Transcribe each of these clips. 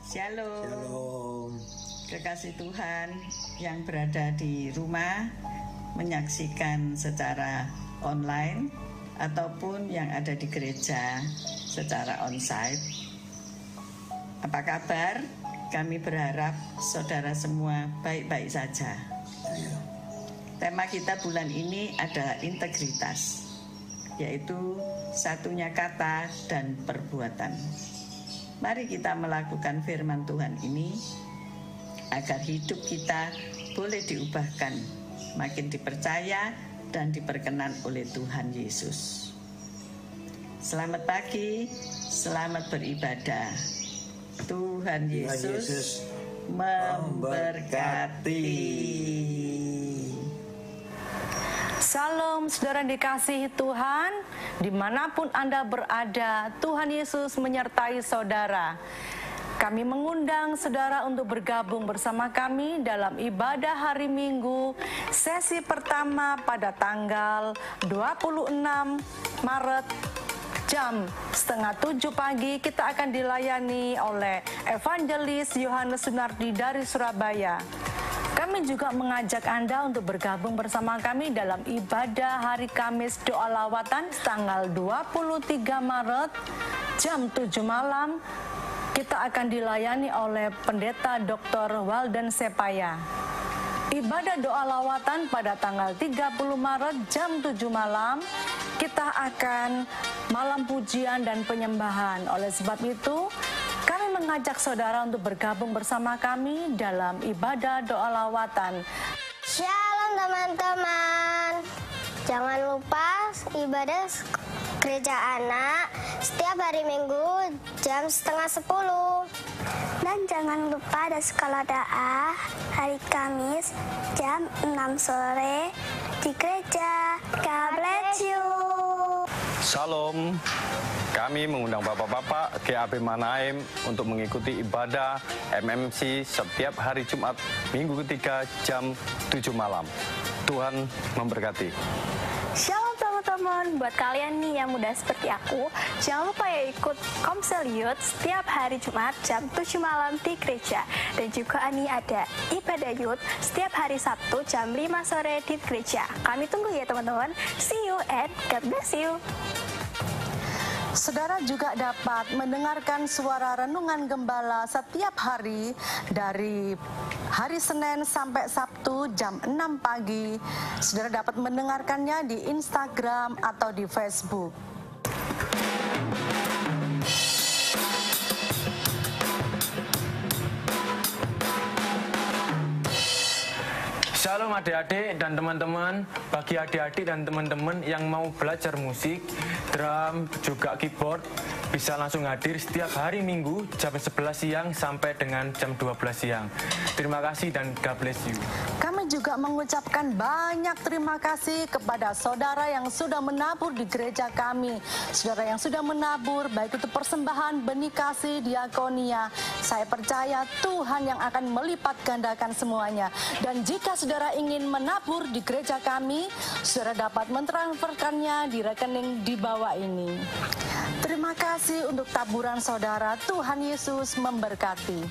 Shalom. Shalom. Kekasih Tuhan yang berada di rumah menyaksikan secara online ataupun yang ada di gereja secara onsite. Apa kabar? Kami berharap saudara semua baik-baik saja. Tema kita bulan ini adalah integritas, yaitu satunya kata dan perbuatan. Mari kita melakukan firman Tuhan ini agar hidup kita boleh diubahkan, makin dipercaya dan diperkenan oleh Tuhan Yesus. Selamat pagi, selamat beribadah. Tuhan Yesus memberkati. Salam saudara dikasihi Tuhan, dimanapun Anda berada, Tuhan Yesus menyertai saudara. Kami mengundang saudara untuk bergabung bersama kami dalam ibadah hari Minggu, sesi pertama pada tanggal 26 Maret jam 6:30 pagi. Kita akan dilayani oleh Evangelis Yohanes Sunardi dari Surabaya. Kami juga mengajak Anda untuk bergabung bersama kami dalam ibadah hari Kamis doa lawatan tanggal 23 Maret jam 7 malam. Kita akan dilayani oleh Pendeta Dr. Walden Sepaya. Ibadah doa lawatan pada tanggal 30 Maret jam 7 malam, kita akan malam pujian dan penyembahan. Oleh sebab itu, kami mengajak saudara untuk bergabung bersama kami dalam ibadah doa lawatan. Shalom teman-teman. Jangan lupa ibadah gereja anak setiap hari Minggu jam 9:30. Dan jangan lupa ada sekolah doa hari Kamis jam 6 sore di gereja. God bless you. Shalom. Kami mengundang Bapak-Bapak GAP Manaim untuk mengikuti ibadah MMC setiap hari Jumat minggu ketiga jam 7 malam. Tuhan memberkati. Shalom teman-teman, buat kalian nih yang muda seperti aku, jangan lupa ya ikut Komsel Youth setiap hari Jumat jam 7 malam di gereja. Dan juga nih ada ibadah Youth setiap hari Sabtu jam 5 sore di gereja. Kami tunggu ya teman-teman. See you and God bless you. Saudara juga dapat mendengarkan suara renungan gembala setiap hari dari hari Senin sampai Sabtu jam 6 pagi. Saudara dapat mendengarkannya di Instagram atau di Facebook. Shalom adik-adik dan teman-teman. Bagi adik-adik dan teman-teman yang mau belajar musik, drum, juga keyboard, bisa langsung hadir setiap hari Minggu jam 11 siang sampai dengan jam 12 siang. Terima kasih dan God bless you. Kami juga mengucapkan banyak terima kasih kepada saudara yang sudah menabur di gereja kami. Saudara yang sudah menabur, baik itu persembahan, benih kasih, diakonia. Saya percaya Tuhan yang akan melipat gandakan semuanya. Dan jika saudara ingin menabur di gereja kami, saudara dapat mentransferkannya di rekening di bawah ini. Terima kasih untuk taburan saudara. Tuhan Yesus memberkati.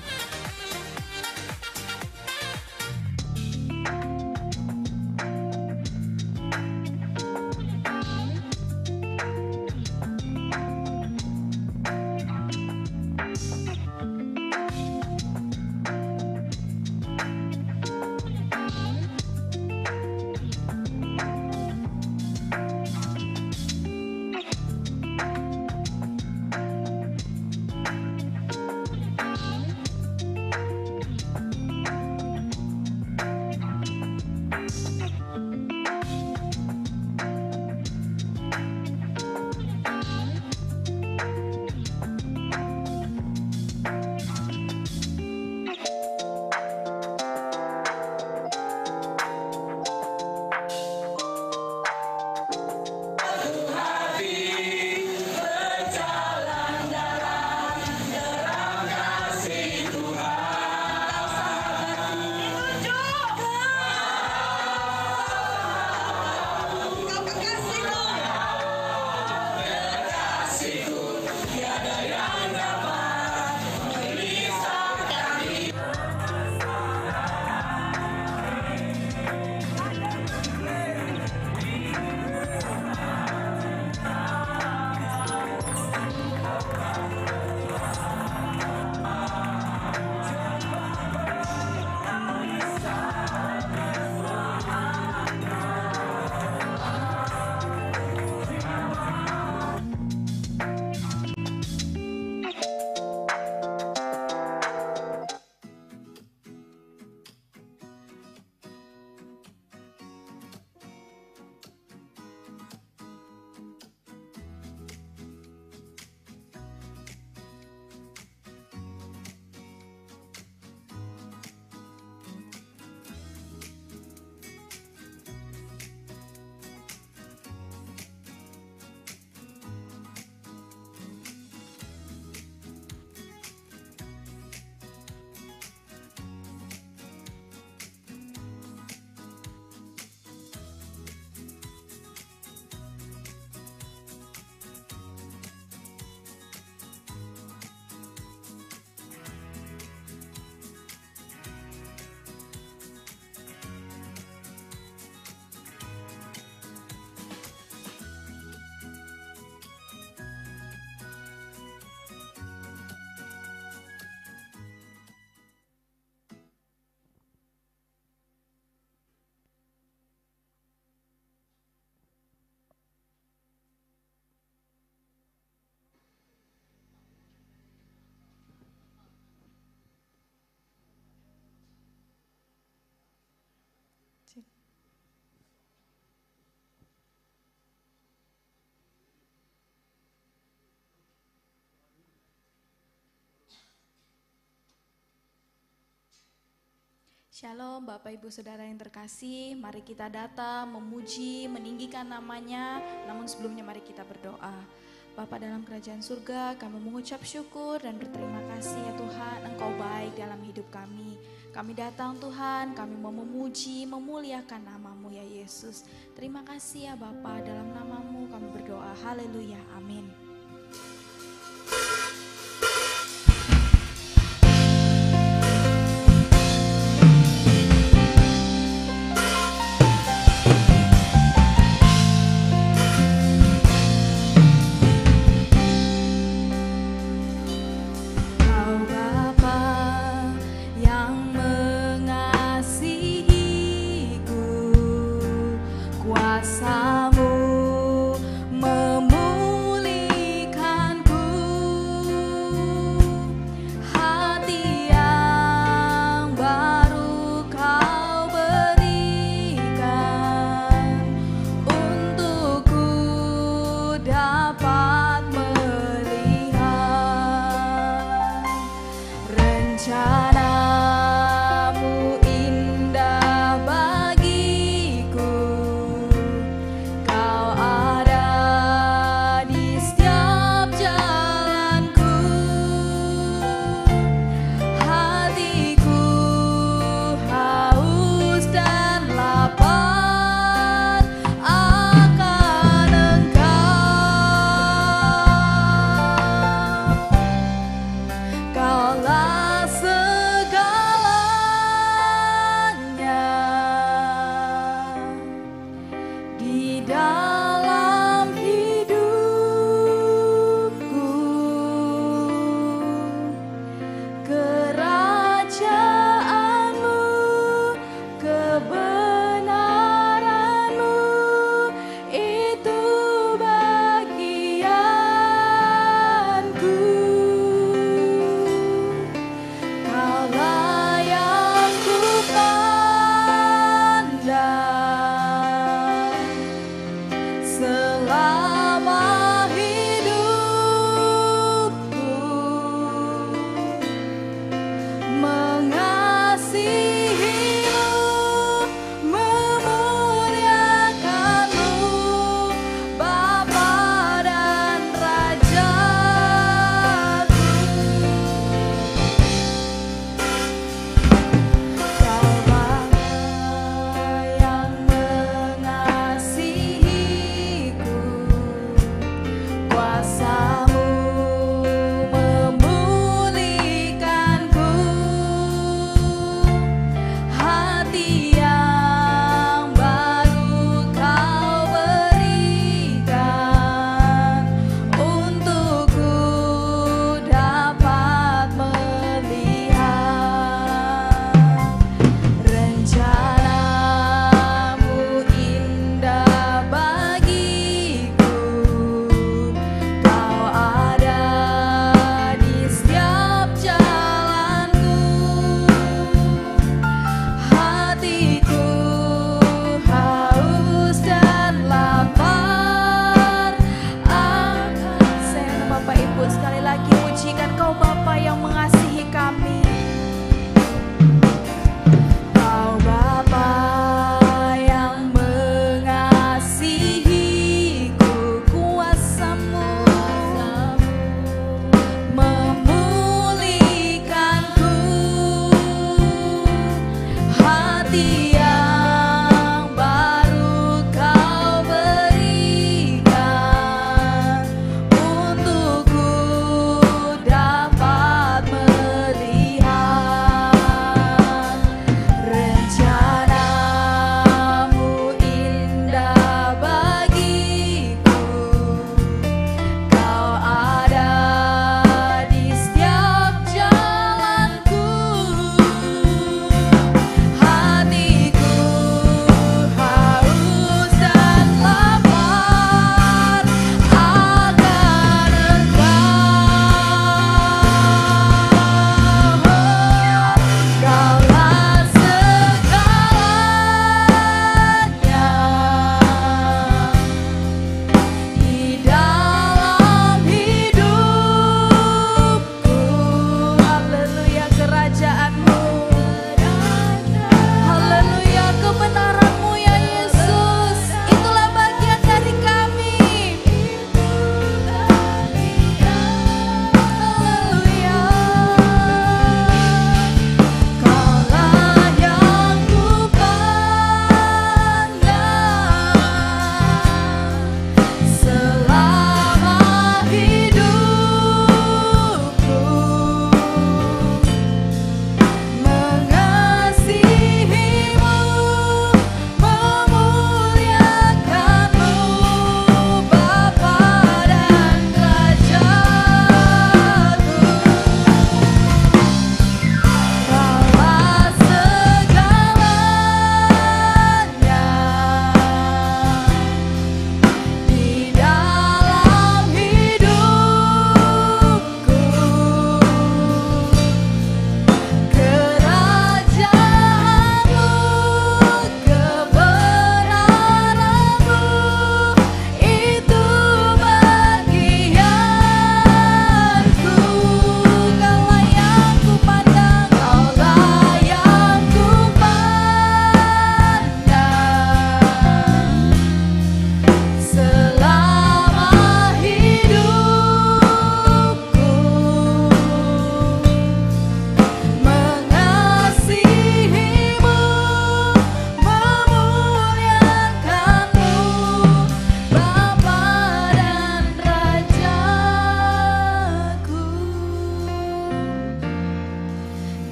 Shalom Bapak Ibu Saudara yang terkasih, mari kita datang memuji, meninggikan namanya. Namun sebelumnya mari kita berdoa. Bapa dalam kerajaan surga, kami mengucap syukur dan berterima kasih ya Tuhan, Engkau baik dalam hidup kami. Kami datang Tuhan, kami mau memuji, memuliakan nama-Mu ya Yesus. Terima kasih ya Bapa, dalam nama-Mu kami berdoa, haleluya, amin. Kuasa-Mu memulihkan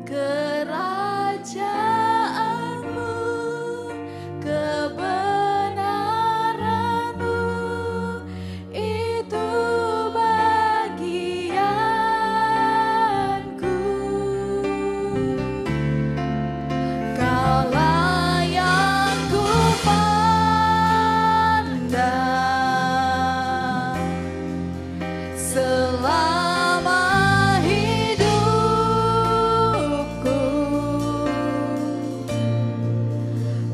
kerajaanmu, kebenaranmu, itu bagianku. Kaulah yang kupandang selama hidupku,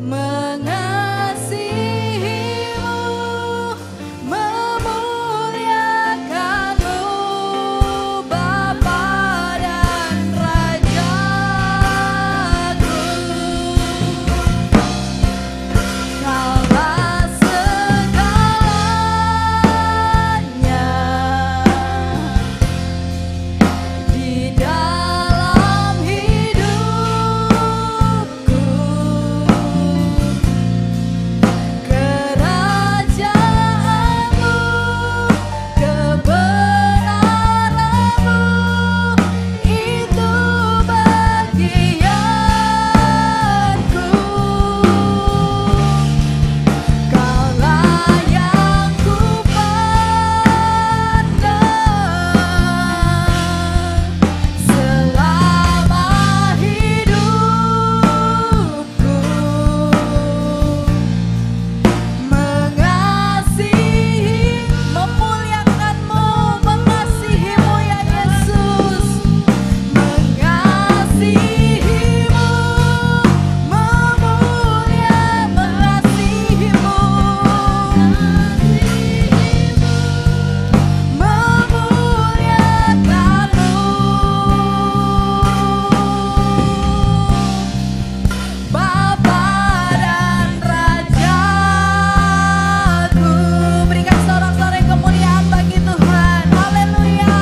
mengasihimu, memuliakanmu, Bapa dan Rajaku. Kaulah segalanya di dalam hidupku, kerajaanmu, kebenaranmu, itu bagianku. Kaulah yang kupandang selama hidupku, mengasihi, memuliakanmu, mengasihimu ya Yesus, mengasihimu, mengasihimu, memuliakanmu, Bapa dan Rajaku. Berikan sorak-sorai kemuliaan bagi Tuhan. Haleluya.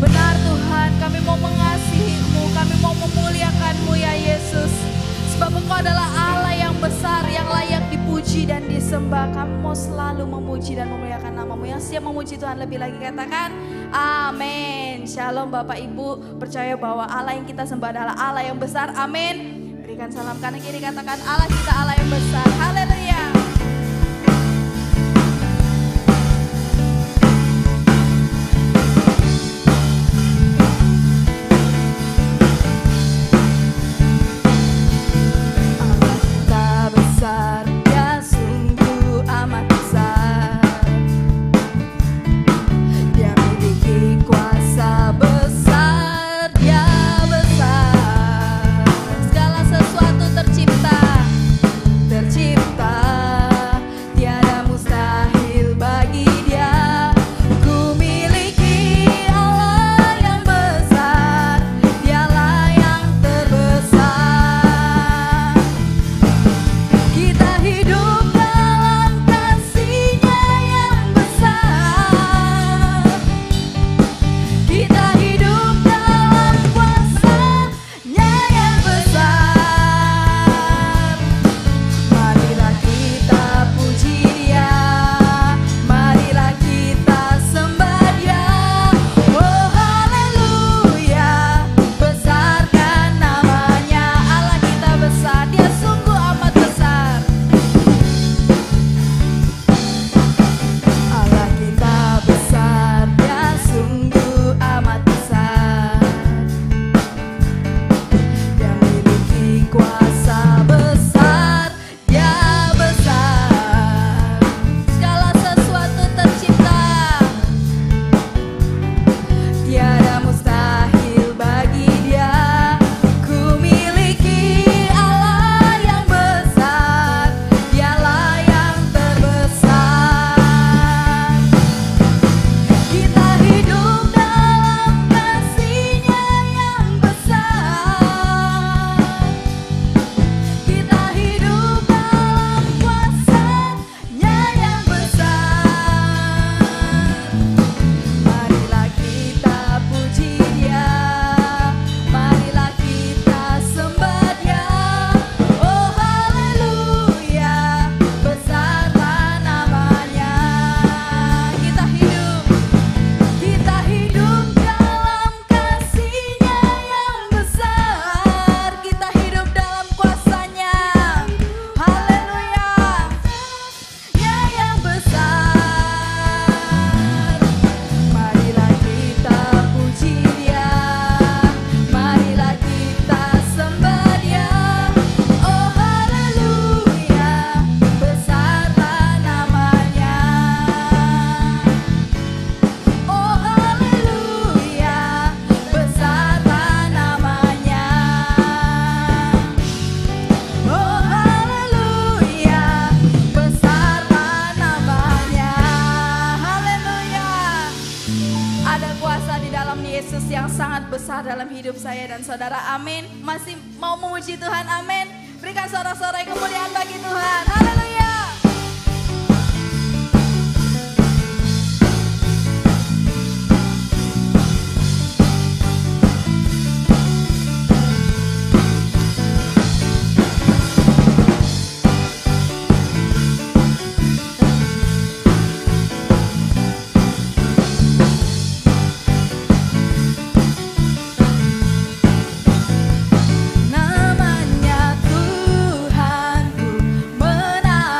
Benar Tuhan, kami mau mengasihi-Mu, kami mau memuliakan-Mu ya Yesus. Sebab Engkau adalah Allah yang besar, yang layak dipuji dan disembah. Kami mau selalu memuji dan memuliakan nama-Mu. Yang siap memuji Tuhan lebih lagi katakan amin. Shalom Bapak Ibu, percaya bahwa Allah yang kita sembah adalah Allah yang besar. Amin. Berikan salam kanan kiri, katakan Allah kita Allah yang besar. Haleluya. Allah kita besar, Dia sungguh amat besar. Dia memiliki kuasa besar, Dia besar. Segala sesuatu tercipta besar dalam hidup saya dan saudara. Amin. Masih mau memuji Tuhan? Amin. Berikan sorak-sorai kemuliaan bagi Tuhan. Haleluya. Namanya Tuhan ku menang.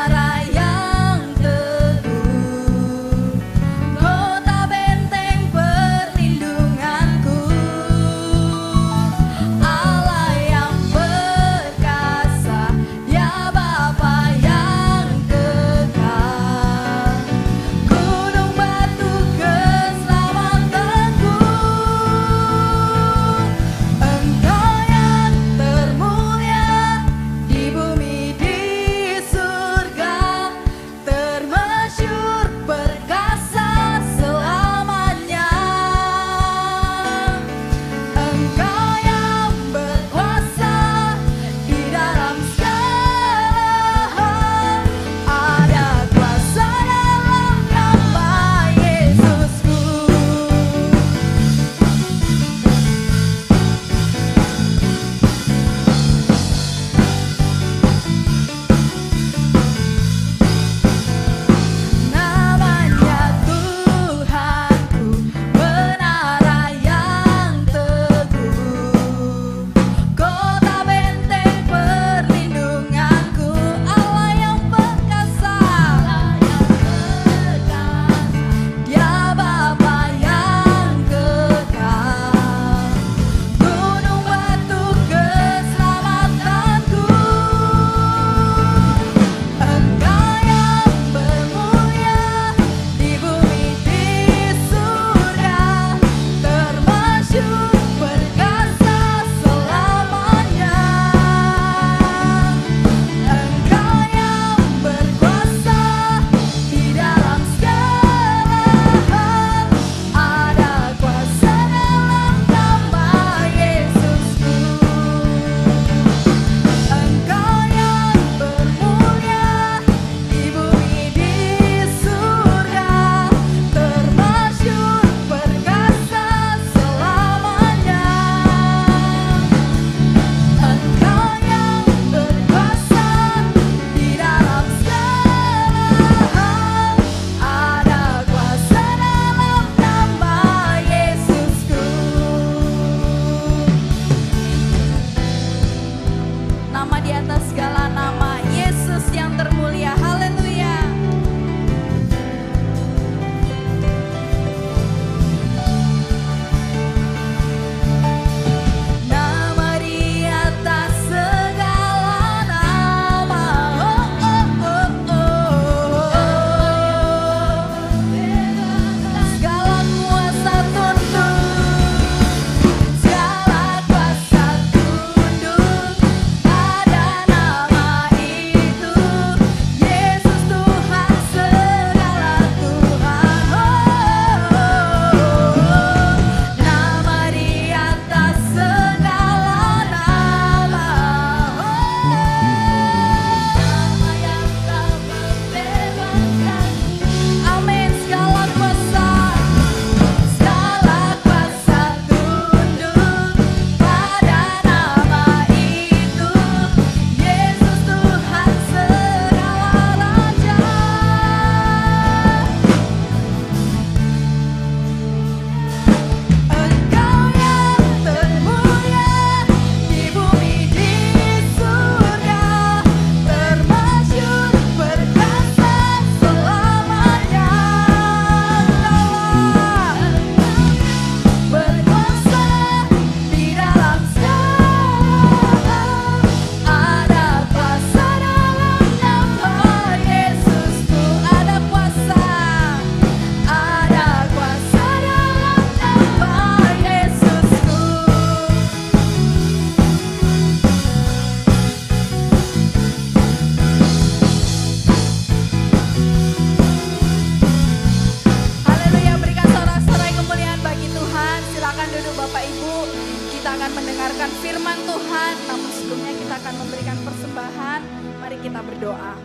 kita akan mendengarkan firman Tuhan, namun sebelumnya kita akan memberikan persembahan. Mari kita berdoa.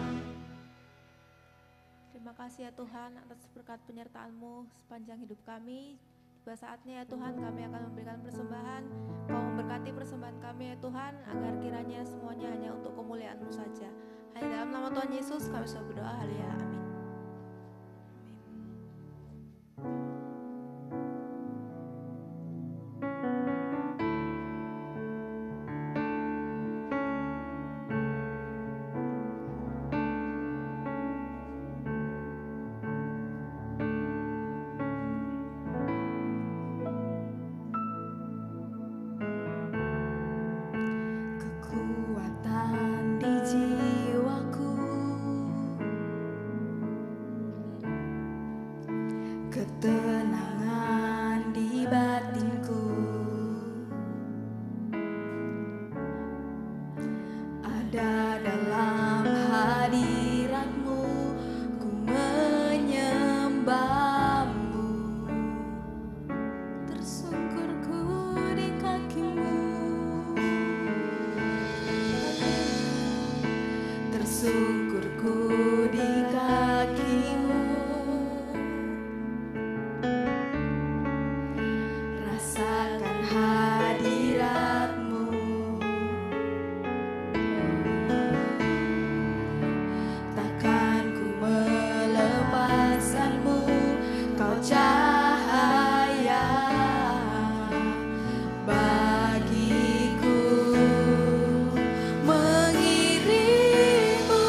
Terima kasih ya Tuhan atas berkat penyertaan-Mu sepanjang hidup kami. Tiba saatnya ya Tuhan kami akan memberikan persembahan. Kau memberkati persembahan kami ya Tuhan, agar kiranya semuanya hanya untuk kemuliaan-Mu saja. Hanya dalam nama Tuhan Yesus kami sudah berdoa, haleluya, amin. Kekuatan di jiwaku, ketenangan di batinku, ada dalam hadirat-Mu, ku menyembah-Mu, tersungkur ku di kaki-Mu, tersungkur ku di kaki-Mu, rasakan hadirat-Mu, takkan ku melepaskan-Mu, Kau cahaya bagiku, mengiring-Mu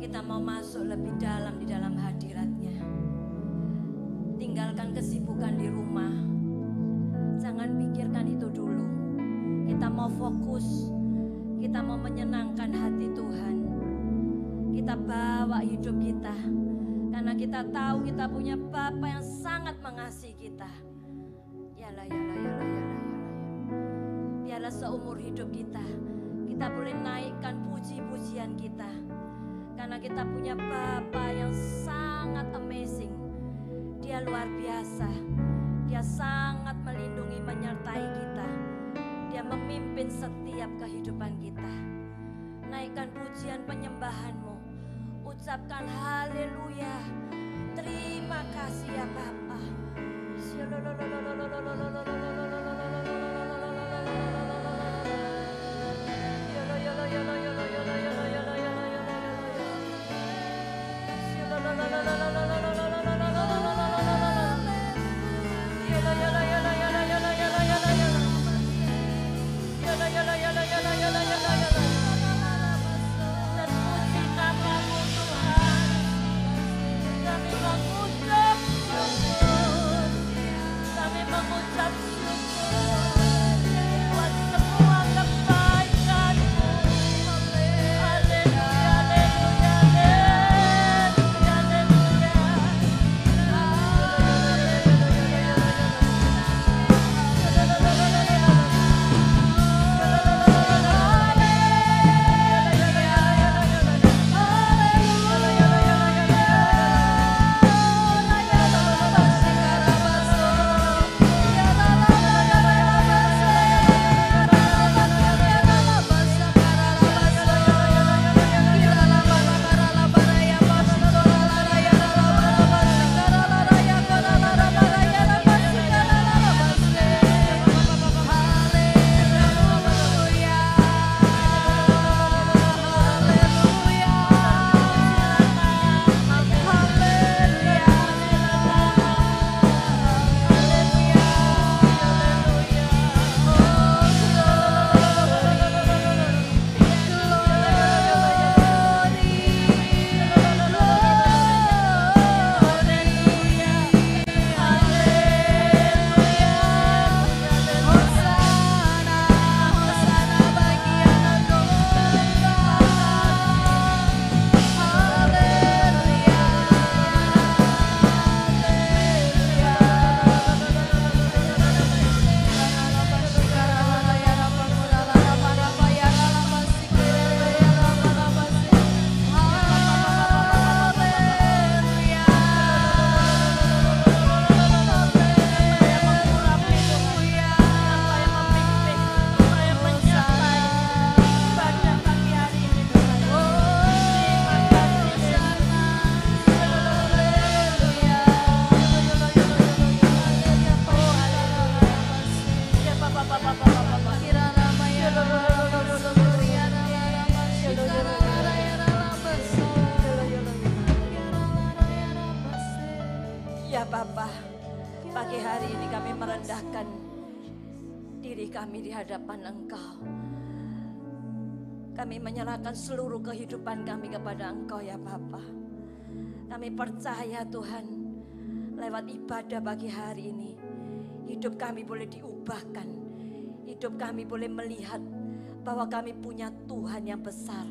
Kita mau masuk lebih dalam di dalam hadirat-Nya. Tinggalkan kesibukan di rumah. Jangan pikirkan itu dulu. Kita mau fokus. Kita mau menyenangkan hati Tuhan. Kita bawa hidup kita. Karena kita tahu kita punya Bapa yang sangat mengasihi kita. Yalah. Biarlah seumur hidup kita boleh naikkan puji-pujian kita. Karena kita punya Bapa yang sangat amazing. Dia luar biasa. Dia sangat melindungi, menyertai kita. Dia memimpin setiap kehidupan kita. Naikkan pujian penyembahan-Mu. Ucapkan haleluya. Terima kasih ya Bapa. Ya Bapa, pagi hari ini kami merendahkan diri kami di hadapan Engkau. Kami menyerahkan seluruh kehidupan kami kepada Engkau ya Bapa. Kami percaya Tuhan, lewat ibadah pagi hari ini, hidup kami boleh diubahkan. Hidup kami boleh melihat bahwa kami punya Tuhan yang besar.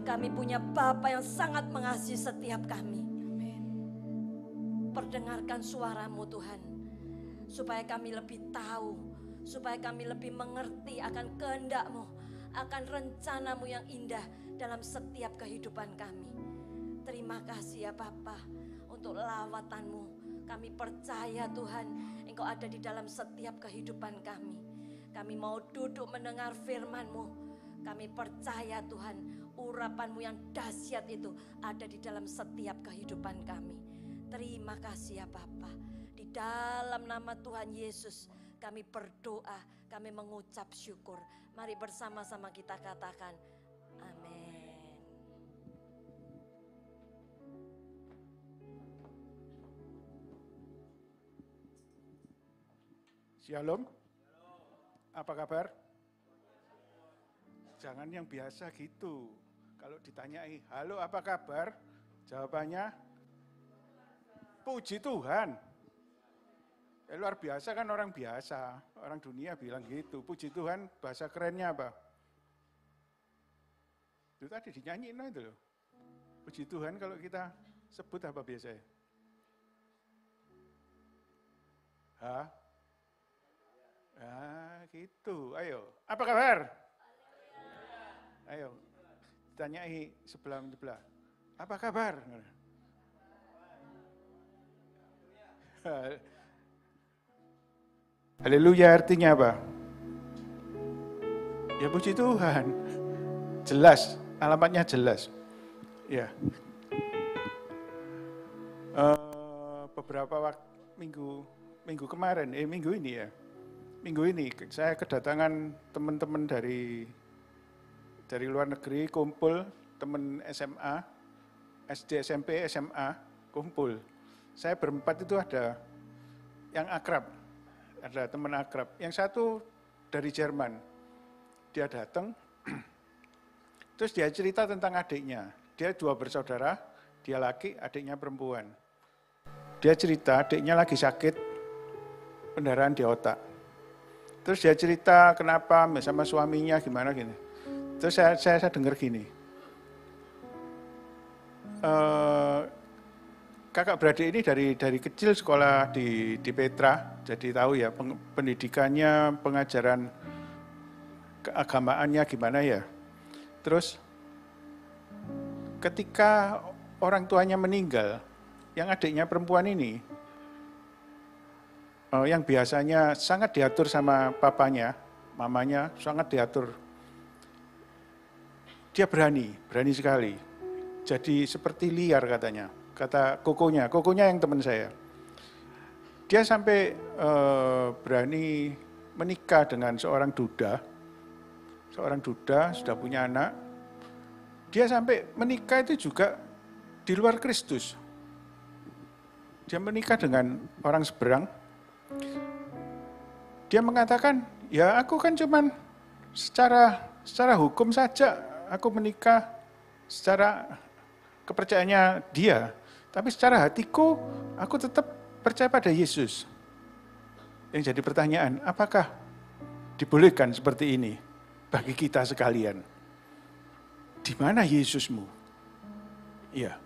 Kami punya Bapa yang sangat mengasihi setiap kami. Perdengarkan suara-Mu Tuhan, supaya kami lebih tahu, supaya kami lebih mengerti akan kehendak-Mu, akan rencana-Mu yang indah dalam setiap kehidupan kami. Terima kasih ya Bapa untuk lawatan-Mu. Kami percaya Tuhan, Engkau ada di dalam setiap kehidupan kami. Kami mau duduk mendengar firman-Mu. Kami percaya Tuhan, urapan-Mu yang dahsyat itu ada di dalam setiap kehidupan kami. Terima kasih ya Bapa. Di dalam nama Tuhan Yesus kami berdoa, kami mengucap syukur. Mari bersama-sama kita katakan amin. Shalom. Apa kabar? Jangan yang biasa gitu. Kalau ditanyai, halo apa kabar? Jawabannya, puji Tuhan. Luar biasa kan orang biasa, orang dunia bilang gitu. Puji Tuhan bahasa kerennya apa? Itu tadi dinyanyiin itu loh. Puji Tuhan kalau kita sebut apa biasanya? Hah? Ah, gitu. Ayo, apa kabar? Ayo, tanyai sebelah. Apa kabar? Haleluya artinya apa? Ya puji Tuhan. Jelas, alamatnya jelas. Ya. Beberapa minggu kemarin, minggu ini ya. Minggu ini saya kedatangan teman-teman dari luar negeri, kumpul, teman SMA, SD, SMP, SMA, kumpul. Saya berempat itu ada yang akrab, ada teman akrab. Yang satu dari Jerman, dia datang, terus dia cerita tentang adiknya. Dia 2 bersaudara, dia laki, adiknya perempuan. Dia cerita adiknya lagi sakit, pendarahan di otak. Terus dia cerita kenapa sama suaminya gimana gini. Terus saya dengar gini. Kakak beradik ini dari kecil sekolah di Petra, jadi tahu ya pendidikannya, pengajaran keagamaannya gimana ya. Terus ketika orang tuanya meninggal, yang adiknya perempuan ini, yang biasanya sangat diatur sama papanya, mamanya sangat diatur, dia berani sekali. Jadi seperti liar katanya. Kata kokonya yang teman saya. Dia sampai berani menikah dengan seorang duda sudah punya anak. Dia sampai menikah itu juga di luar Kristus. Dia menikah dengan orang seberang. Dia mengatakan, ya aku kan cuman secara hukum saja, aku menikah secara kepercayaannya dia. Tapi secara hatiku, aku tetap percaya pada Yesus. Yang jadi pertanyaan, apakah dibolehkan seperti ini bagi kita sekalian? Di mana Yesusmu? Iya.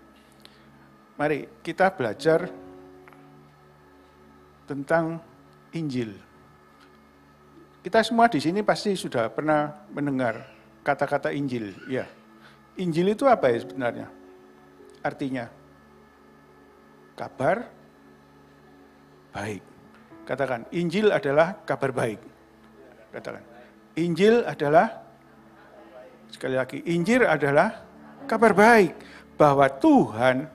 Mari kita belajar tentang Injil. Kita semua di sini pasti sudah pernah mendengar kata-kata Injil. Ya. Injil itu apa ya sebenarnya? Artinya, kabar baik. Katakan, Injil adalah kabar baik. Katakan, Injil adalah, sekali lagi, Injil adalah kabar baik. Bahwa Tuhan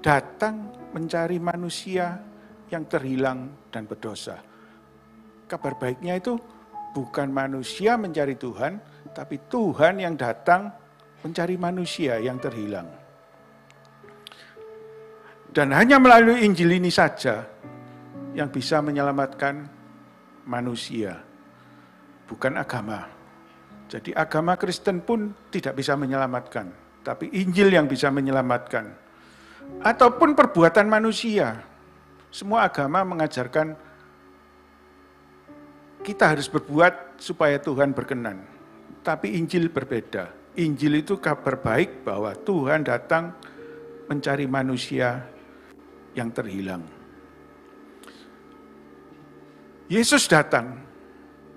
datang mencari manusia yang terhilang dan berdosa. Kabar baiknya itu bukan manusia mencari Tuhan, tapi Tuhan yang datang mencari manusia yang terhilang. Dan hanya melalui Injil ini saja yang bisa menyelamatkan manusia, bukan agama. Jadi agama Kristen pun tidak bisa menyelamatkan, tapi Injil yang bisa menyelamatkan. Ataupun perbuatan manusia. Semua agama mengajarkan kita harus berbuat supaya Tuhan berkenan. Tapi Injil berbeda. Injil itu kabar baik bahwa Tuhan datang mencari manusia yang terhilang. Yesus datang,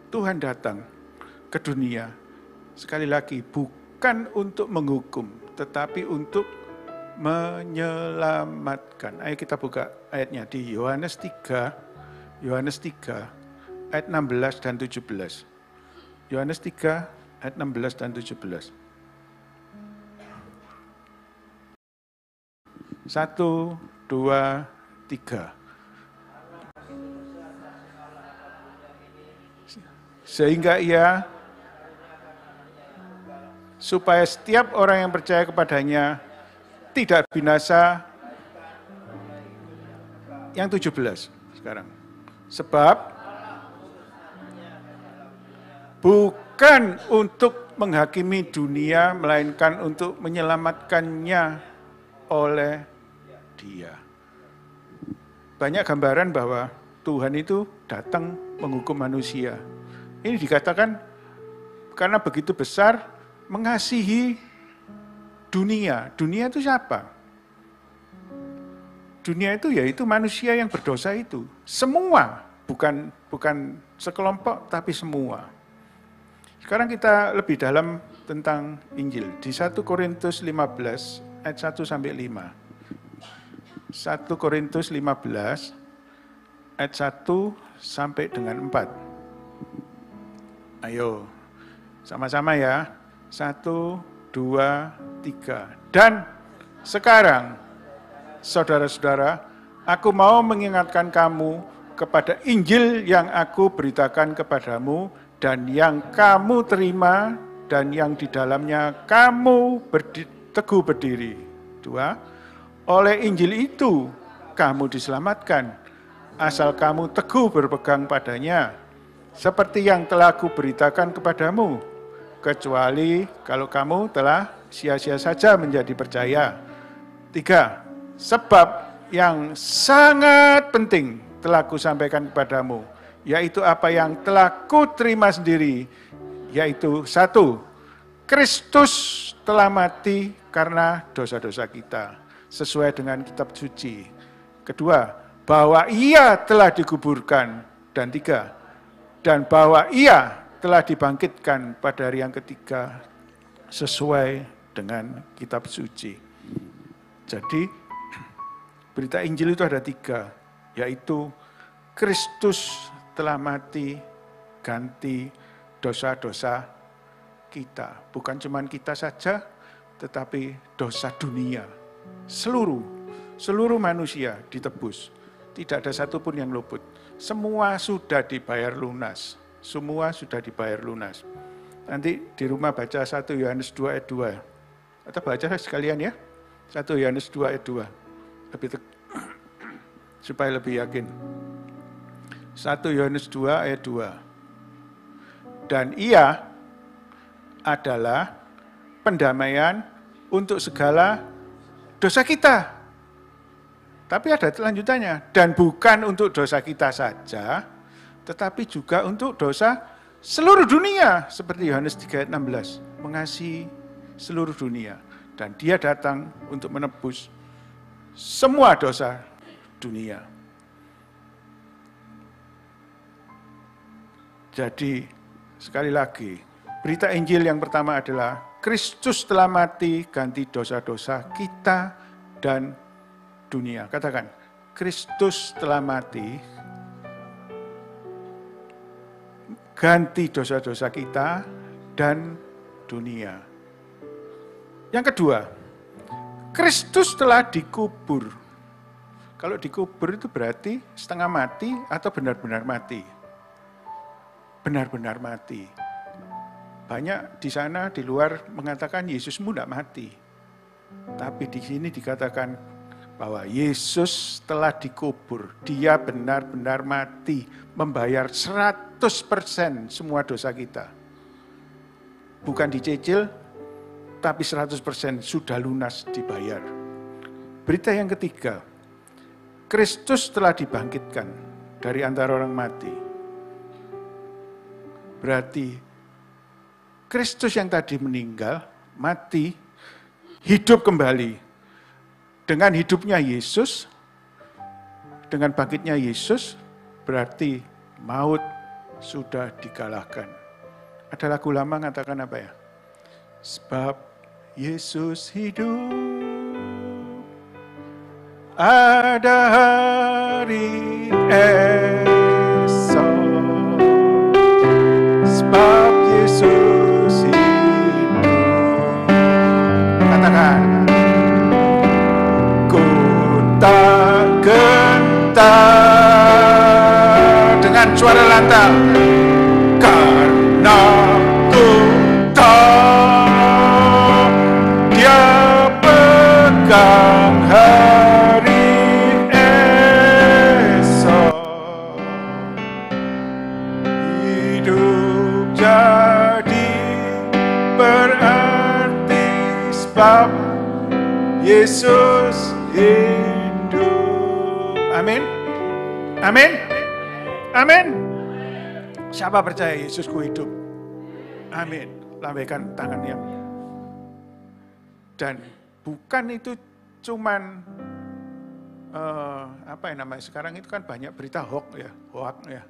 Tuhan datang ke dunia. Sekali lagi, bukan untuk menghukum, tetapi untuk menyelamatkan. Ayo kita buka ayatnya di Yohanes 3 ayat 16 dan 17. Yohanes 3 ayat 16 dan 17. 1, 2, 3. Sehingga supaya setiap orang yang percaya kepadanya tidak binasa. Yang 17 sekarang. Sebab bukan untuk menghakimi dunia, melainkan untuk menyelamatkannya oleh Dia. Banyak gambaran bahwa Tuhan itu datang menghukum manusia. Ini dikatakan karena begitu besar mengasihi dunia. Dunia itu siapa? Dunia itu yaitu manusia yang berdosa itu. Semua, bukan sekelompok tapi semua. Sekarang kita lebih dalam tentang Injil. Di 1 Korintus 15 ayat 1 sampai 5. 1 Korintus 15 ayat 1 sampai dengan 4. Ayo, sama-sama ya. 1, 2, 3. Dan sekarang, saudara-saudara, aku mau mengingatkan kamu kepada Injil yang aku beritakan kepadamu dan yang kamu terima dan yang di dalamnya kamu teguh berdiri. 2. Oleh Injil itu kamu diselamatkan, asal kamu teguh berpegang padanya, seperti yang telah aku beritakan kepadamu, kecuali kalau kamu telah sia-sia saja menjadi percaya. 3. Sebab yang sangat penting telah aku sampaikan kepadamu, yaitu apa yang telah ku terima sendiri, yaitu 1. Kristus telah mati karena dosa-dosa kita, sesuai dengan kitab suci. 2. Bahwa Ia telah dikuburkan. Dan 3. Dan bahwa Ia telah dibangkitkan pada hari yang ketiga, sesuai dengan kitab suci. Jadi, berita Injil itu ada 3, yaitu Kristus telah mati ganti dosa-dosa kita. Bukan cuma kita saja, tetapi dosa dunia. Seluruh manusia ditebus. Tidak ada satupun yang luput. Semua sudah dibayar lunas. Semua sudah dibayar lunas. Nanti di rumah baca 1 Yohanes 2 ayat 2. Atau baca sekalian ya. 1 Yohanes 2 ayat 2. Supaya lebih yakin. 1 Yohanes 2 ayat 2. Dan Ia adalah pendamaian untuk segala dosa kita. Tapi ada lanjutannya. Dan bukan untuk dosa kita saja, tetapi juga untuk dosa seluruh dunia. Seperti Yohanes 3 ayat 16. Mengasihi seluruh dunia. Dan Dia datang untuk menebus semua dosa dunia. Jadi, sekali lagi, berita Injil yang pertama adalah Kristus telah mati ganti dosa-dosa kita dan dunia. Katakan, Kristus telah mati ganti dosa-dosa kita dan dunia. Yang kedua, Kristus telah dikubur. Kalau dikubur itu berarti setengah mati atau benar-benar mati. Benar-benar mati. Banyak di sana di luar mengatakan Yesusmu tidak mati. Tapi di sini dikatakan bahwa Yesus telah dikubur. Dia benar-benar mati, membayar 100% semua dosa kita. Bukan dicicil, tapi 100% sudah lunas dibayar. Berita yang ketiga, Kristus telah dibangkitkan dari antara orang mati. Berarti Kristus yang tadi meninggal, mati, hidup kembali. Dengan hidupnya Yesus, dengan bangkitnya Yesus, berarti maut sudah dikalahkan. Ada lagu lama mengatakan apa ya? Sebab Yesus hidup, ada hari esok. Sebab Yesus hidup. Katakan, ku tak gentar dengan suara lantang, karena ku tahu Dia pegang hari esok. Hidup jadi Yesus hidup. Amin. Amin. Amin. Siapa percaya Yesusku hidup? Amin. Lambaikan tangannya. Dan bukan itu cuman apa yang namanya sekarang itu kan banyak berita hoax ya.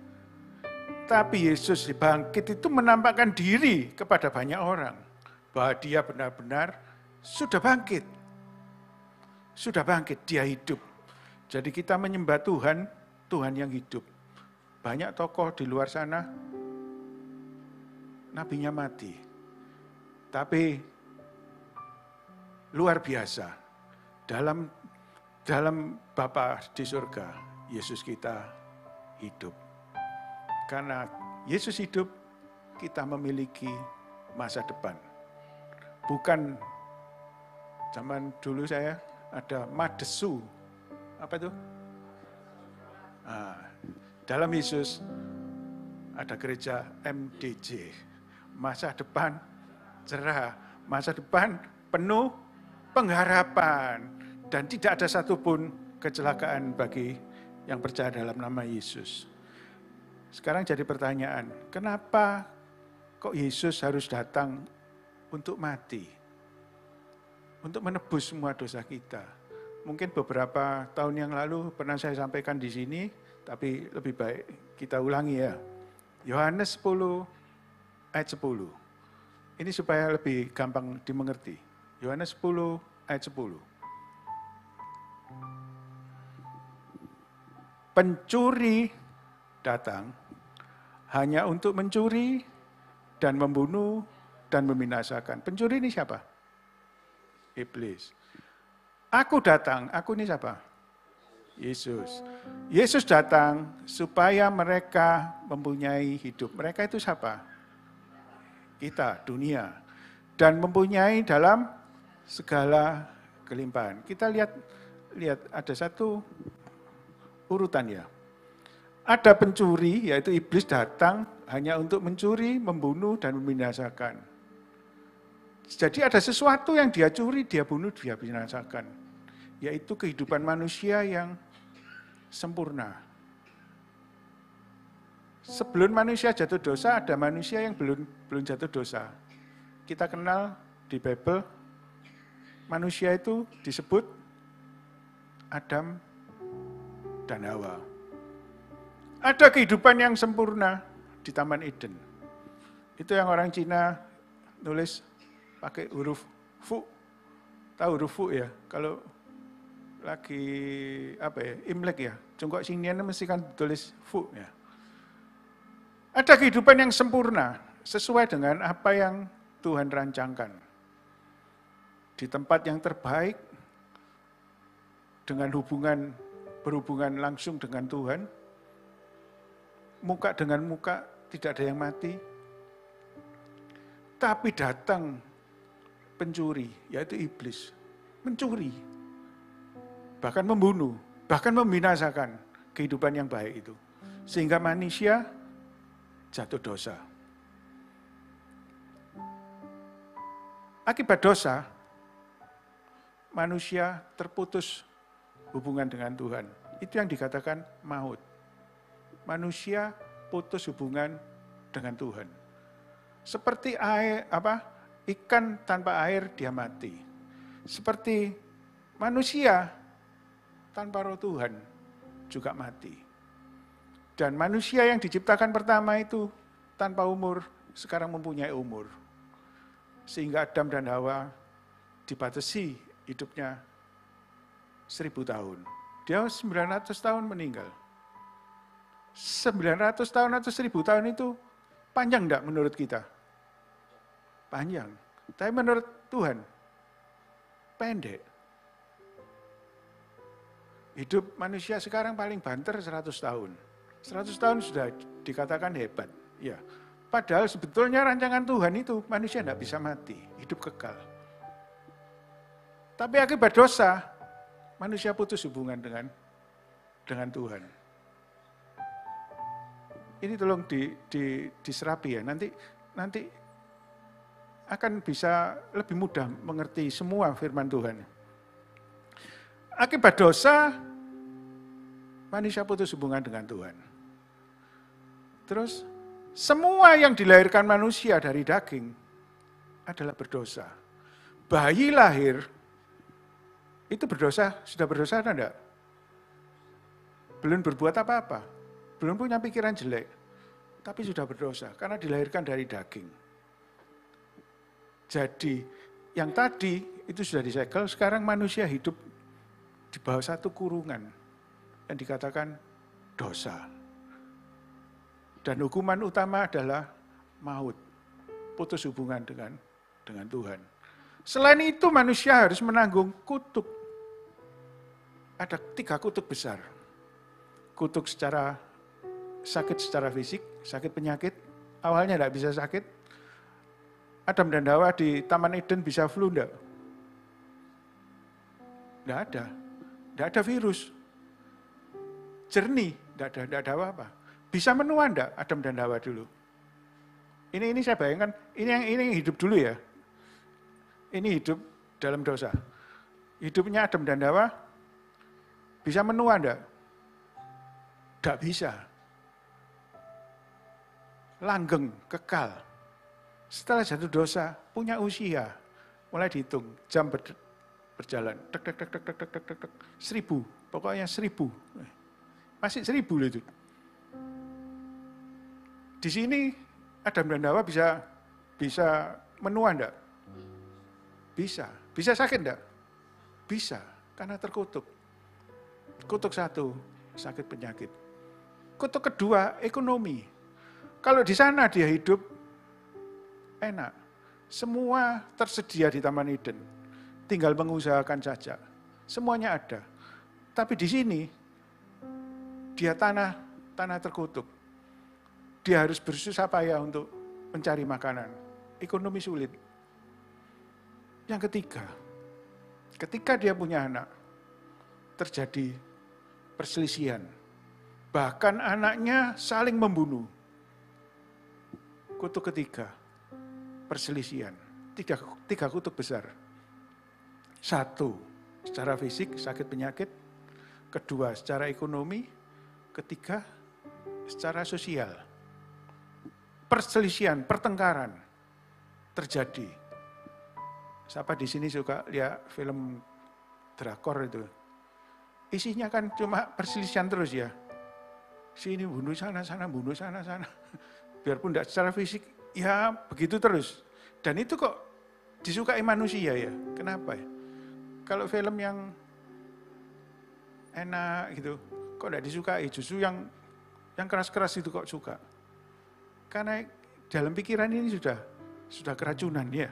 Tapi Yesus bangkit itu menampakkan diri kepada banyak orang bahwa dia benar-benar sudah bangkit. Sudah bangkit, dia hidup. Jadi kita menyembah Tuhan, Tuhan yang hidup. Banyak tokoh di luar sana, nabinya mati. Tapi luar biasa, dalam Bapa di surga, Yesus kita hidup. Karena Yesus hidup, kita memiliki masa depan. Bukan zaman dulu saya ada madesu. Apa itu? Nah, dalam Yesus ada gereja MDJ. Masa depan cerah, masa depan penuh pengharapan. Dan tidak ada satupun kecelakaan bagi yang percaya dalam nama Yesus. Sekarang jadi pertanyaan, kenapa kok Yesus harus datang untuk mati? Untuk menebus semua dosa kita. Mungkin beberapa tahun yang lalu pernah saya sampaikan di sini, tapi lebih baik kita ulangi ya. Yohanes 10 ayat 10. Ini supaya lebih gampang dimengerti. Yohanes 10 ayat 10. Pencuri datang hanya untuk mencuri dan membunuh dan membinasakan. Pencuri ini siapa? Iblis. Aku datang, aku ini siapa? Yesus. Yesus datang supaya mereka mempunyai hidup. Mereka itu siapa? Kita, dunia. Dan mempunyai dalam segala kelimpahan. Kita lihat ada satu urutan ya. Ada pencuri, yaitu iblis datang hanya untuk mencuri, membunuh, dan membinasakan. Jadi ada sesuatu yang dia curi, dia bunuh, dia binasakan. Yaitu kehidupan manusia yang sempurna. Sebelum manusia jatuh dosa, ada manusia yang belum jatuh dosa. Kita kenal di Bible, manusia itu disebut Adam dan Hawa. Ada kehidupan yang sempurna di Taman Eden. Itu yang orang Cina nulis pakai huruf Fu. Tahu huruf Fu ya? Kalau lagi Imlek ya, Cungkok Sinian mesti kan tulis Fu ya. Ada kehidupan yang sempurna sesuai dengan apa yang Tuhan rancangkan. Di tempat yang terbaik dengan berhubungan langsung dengan Tuhan. Muka dengan muka, tidak ada yang mati. Tapi datang pencuri, yaitu iblis. Mencuri. Bahkan membunuh, bahkan membinasakan kehidupan yang baik itu. Sehingga manusia jatuh dosa. Akibat dosa, manusia terputus hubungan dengan Tuhan. Itu yang dikatakan maut. Manusia putus hubungan dengan Tuhan. Seperti ikan tanpa air dia mati. Seperti manusia tanpa roh Tuhan juga mati. Dan manusia yang diciptakan pertama itu tanpa umur, sekarang mempunyai umur. Sehingga Adam dan Hawa dibatasi hidupnya 1000 tahun. Dia 900 tahun meninggal. 900 tahun atau 1000 tahun itu panjang enggak menurut kita? Panjang. Tapi menurut Tuhan, pendek. Hidup manusia sekarang paling banter 100 tahun. 100 tahun sudah dikatakan hebat. Ya. Padahal sebetulnya rancangan Tuhan itu manusia enggak bisa mati, hidup kekal. Tapi akibat dosa, manusia putus hubungan dengan Tuhan. Ini tolong diserapi ya, nanti akan bisa lebih mudah mengerti semua firman Tuhan. Akibat dosa, manusia putus hubungan dengan Tuhan. Terus, semua yang dilahirkan manusia dari daging adalah berdosa. Bayi lahir, itu berdosa, sudah berdosa atau enggak? Belum berbuat apa-apa, belum punya pikiran jelek, tapi sudah berdosa, karena dilahirkan dari daging. Jadi, yang tadi itu sudah disegel, sekarang manusia hidup di bawah satu kurungan yang dikatakan dosa. Dan hukuman utama adalah maut, putus hubungan dengan Tuhan. Selain itu manusia harus menanggung kutuk. Ada 3 kutuk besar. Kutuk secara sakit secara fisik, sakit penyakit, awalnya tidak bisa sakit. Adam dan Hawa di Taman Eden bisa flu enggak? Tidak ada. Tidak ada virus. Jernih, tidak ada apa-apa. Bisa menua enggak Adam dan Hawa dulu? Ini saya bayangkan, ini yang hidup dulu ya. Ini hidup dalam dosa. Hidupnya Adam dan Hawa bisa menua enggak? Tidak bisa. Langgeng, kekal. Setelah jatuh dosa, punya usia. Mulai dihitung, jam berjalan. Tek, tek, tek, tek, tek, tek, tek, tek. 1000, pokoknya 1000. Masih 1000 loh itu. Di sini Adam dan Hawa bisa menua enggak? Bisa. Bisa sakit enggak? Bisa, karena terkutuk. Kutuk 1, sakit penyakit. Kutuk kedua, ekonomi. Kalau di sana dia hidup enak. Semua tersedia di Taman Eden. Tinggal mengusahakan saja. Semuanya ada. Tapi di sini dia tanah terkutuk. Dia harus bersusah payah untuk mencari makanan. Ekonomi sulit. Yang ketiga, ketika dia punya anak, terjadi perselisihan. Bahkan anaknya saling membunuh. Kutuk ketiga, perselisihan. Tiga kutuk besar. 1, secara fisik, sakit penyakit. 2, secara ekonomi. 3, secara sosial. Perselisihan, pertengkaran terjadi. Siapa di sini suka lihat film drakor itu? Isinya kan cuma perselisihan terus ya. Sini bunuh sana, bunuh sana. Biarpun tidak secara fisik, ya begitu terus. Dan itu kok disukai manusia ya. Kenapa ya? Kalau film yang enak gitu, kok tidak disukai? Justru yang keras-keras itu kok suka. Karena dalam pikiran ini sudah keracunan ya.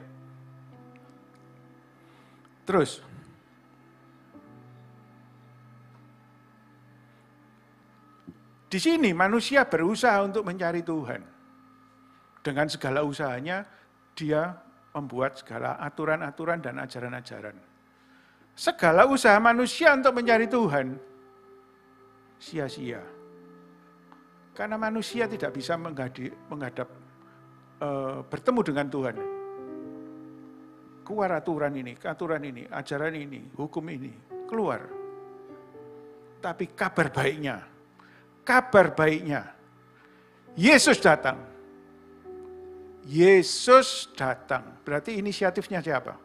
Terus, di sini manusia berusaha untuk mencari Tuhan. Dengan segala usahanya, dia membuat segala aturan-aturan dan ajaran-ajaran. Segala usaha manusia untuk mencari Tuhan, sia-sia. Karena manusia tidak bisa bertemu dengan Tuhan. Keluar aturan ini, ajaran ini, hukum ini, keluar. Tapi kabar baiknya, Yesus datang. Yesus datang, berarti inisiatifnya siapa?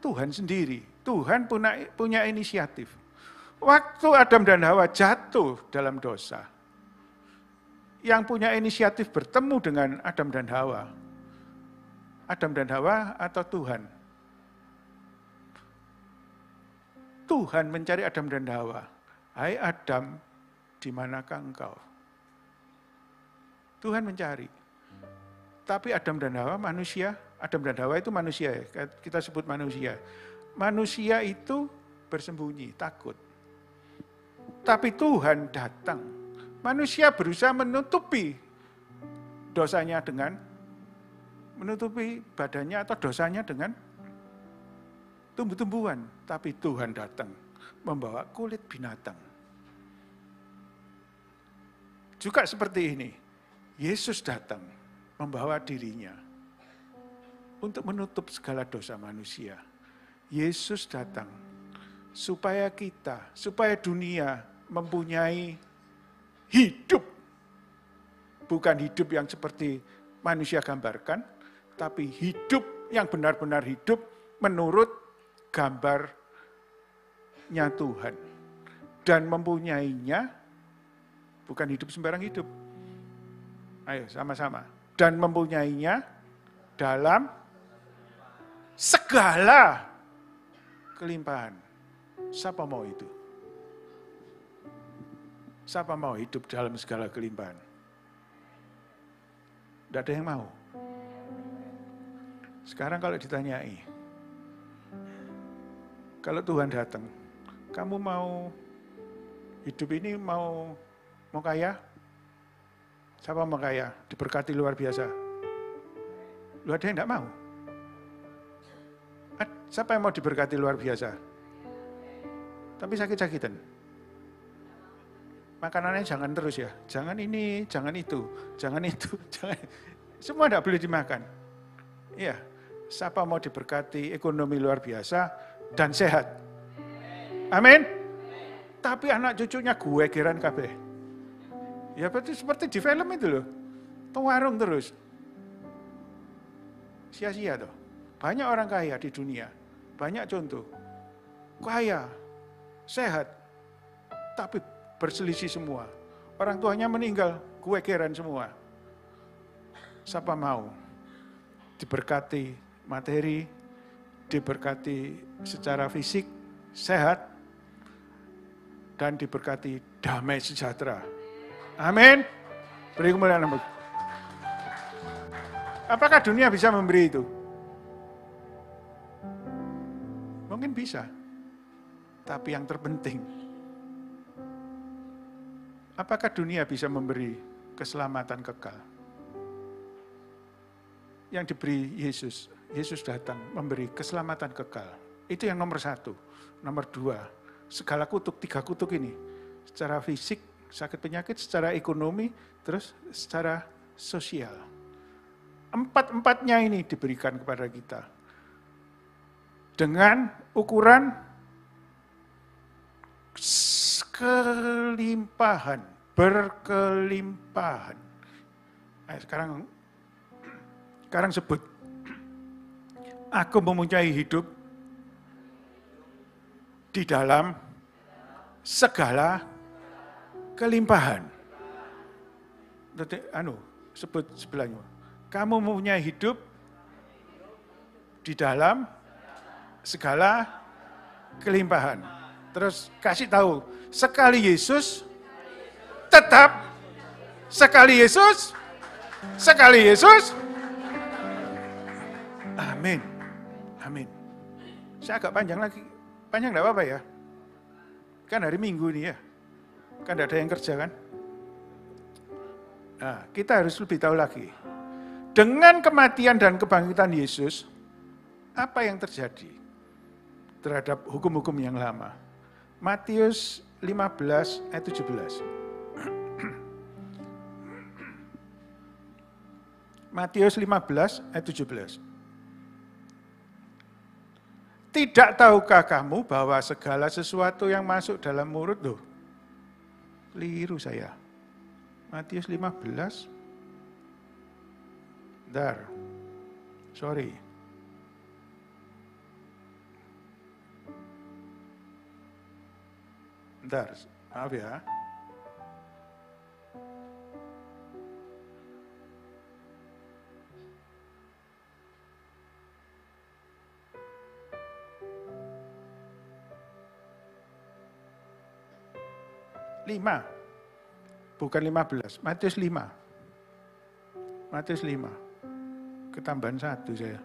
Tuhan sendiri, Tuhan punya inisiatif. Waktu Adam dan Hawa jatuh dalam dosa, yang punya inisiatif bertemu dengan Adam dan Hawa atau Tuhan? Tuhan mencari Adam dan Hawa. Hai Adam, di manakah engkau? Tuhan mencari. Tapi Adam dan Hawa manusia, Adam dan Hawa itu manusia ya, kita sebut manusia. Manusia itu bersembunyi, takut. Tapi Tuhan datang. Manusia berusaha menutupi dosanya menutupi badannya atau dosanya dengan tumbuh-tumbuhan. Tapi Tuhan datang membawa kulit binatang. Juga seperti ini, Yesus datang membawa dirinya untuk menutup segala dosa manusia. Yesus datang supaya dunia mempunyai hidup. Bukan hidup yang seperti manusia gambarkan, tapi hidup yang benar-benar hidup menurut gambarnya Tuhan. Dan mempunyainya, bukan hidup sembarang hidup. Ayo sama-sama. Dan mempunyainya dalam segala kelimpahan. Siapa mau itu? Siapa mau hidup dalam segala kelimpahan? Tidak ada yang mau. Sekarang kalau ditanyai, kalau Tuhan datang, kamu mau hidup ini mau kaya? Siapa mau kaya? Diberkati luar biasa. Lu ada yang tidak mau? Siapa yang mau diberkati luar biasa? Tapi sakit-sakitan. Makanannya jangan terus ya. Jangan ini, jangan itu, jangan itu. Jangan. Semua tidak boleh dimakan. Iya. Siapa mau diberkati ekonomi luar biasa dan sehat? Amin. Tapi anak cucunya gue kiran kabeh. Ya seperti di film itu loh. Warung terus. Sia-sia tuh. Banyak orang kaya di dunia. Banyak contoh. Kaya, sehat, tapi berselisih semua. Orang tuanya meninggal, gue kiran semua. Siapa mau diberkati materi, diberkati secara fisik, sehat, dan diberkati damai sejahtera. Amin. Beri kemuliaan nama. Apakah dunia bisa memberi itu? Mungkin bisa. Tapi yang terpenting, apakah dunia bisa memberi keselamatan kekal? Yang diberi Yesus. Yesus datang memberi keselamatan kekal. Itu yang nomor 1. Nomor 2, segala kutuk, 3 kutuk ini. Secara fisik, sakit penyakit, secara ekonomi, terus secara sosial. 4-empatnya ini diberikan kepada kita. Dengan ukuran kelimpahan, berkelimpahan. Nah, sekarang sebut. Aku mempunyai hidup di dalam segala kelimpahan. Sebut sebelahnya. Kamu mempunyai hidup di dalam segala kelimpahan. Terus kasih tahu, sekali Yesus, tetap sekali Yesus, sekali Yesus. Amin. Amin. Saya agak panjang lagi. Panjang enggak apa-apa ya? Kan hari Minggu ini ya. Kan enggak ada yang kerja kan? Nah, kita harus lebih tahu lagi. Dengan kematian dan kebangkitan Yesus, apa yang terjadi terhadap hukum-hukum yang lama? Matius 15 ayat 17. Matius 15 ayat 17. Tidak tahukah kamu bahwa segala sesuatu yang masuk dalam mulut loh? Keliru saya. Matius 15. Sorry. Maaf ya. Bukan 15, Matius 5. Matius 5. Ketambahan 1 saya.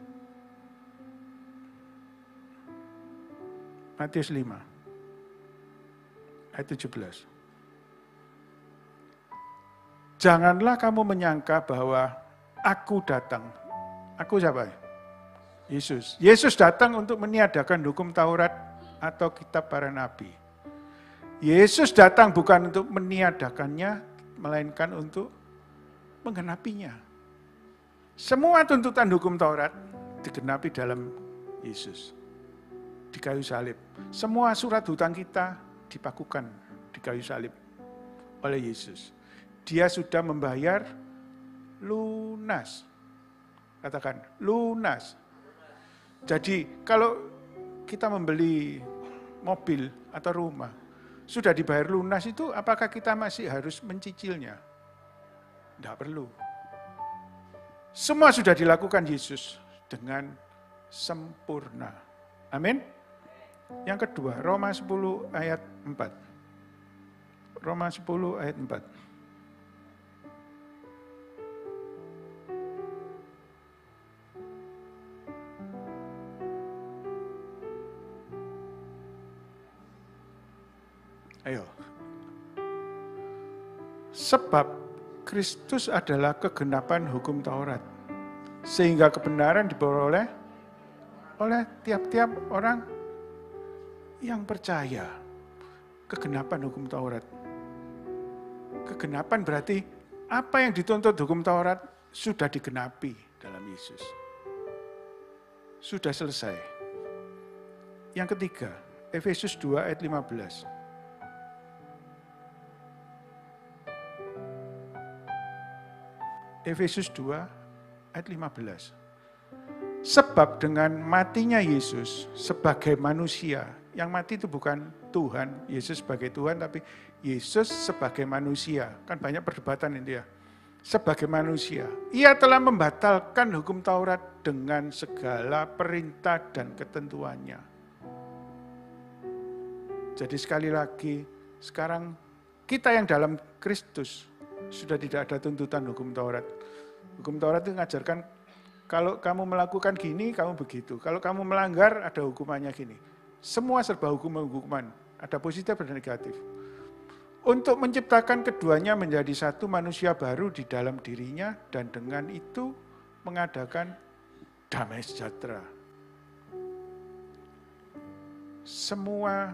Matius 5. Ayat 17. Janganlah kamu menyangka bahwa aku datang. Aku siapa? Yesus. Yesus datang untuk meniadakan hukum Taurat atau kitab para nabi. Yesus datang bukan untuk meniadakannya, melainkan untuk menggenapinya. Semua tuntutan hukum Taurat digenapi dalam Yesus. di kayu salib. Semua surat hutang kita dipakukan di kayu salib oleh Yesus. Dia sudah membayar lunas. Katakan, lunas. Jadi kalau kita membeli mobil atau rumah, sudah dibayar lunas itu, apakah kita masih harus mencicilnya? Tidak perlu. Semua sudah dilakukan Yesus dengan sempurna. Amin. Yang kedua, Roma 10 ayat 4. Roma 10 ayat 4. Ayo. Sebab Kristus adalah kegenapan hukum Taurat, sehingga kebenaran diperoleh oleh tiap-tiap orang yang percaya. Kegenapan hukum Taurat. Kegenapan berarti apa yang dituntut hukum Taurat sudah digenapi dalam Yesus. Sudah selesai. Yang ketiga, Efesus 2 ayat 15. Efesus 2 ayat 15. Sebab dengan matinya Yesus sebagai manusia, yang mati itu bukan Tuhan, Yesus sebagai Tuhan, tapi Yesus sebagai manusia. Kan banyak perdebatan ini ya. Sebagai manusia, ia telah membatalkan hukum Taurat dengan segala perintah dan ketentuannya. Jadi sekali lagi, sekarang kita yang dalam Kristus, sudah tidak ada tuntutan hukum Taurat. Hukum Taurat itu mengajarkan kalau kamu melakukan gini, kamu begitu. Kalau kamu melanggar, ada hukumannya gini. Semua serba hukuman. Ada positif dan negatif. Untuk menciptakan keduanya menjadi satu manusia baru di dalam dirinya, dan dengan itu mengadakan damai sejahtera. Semua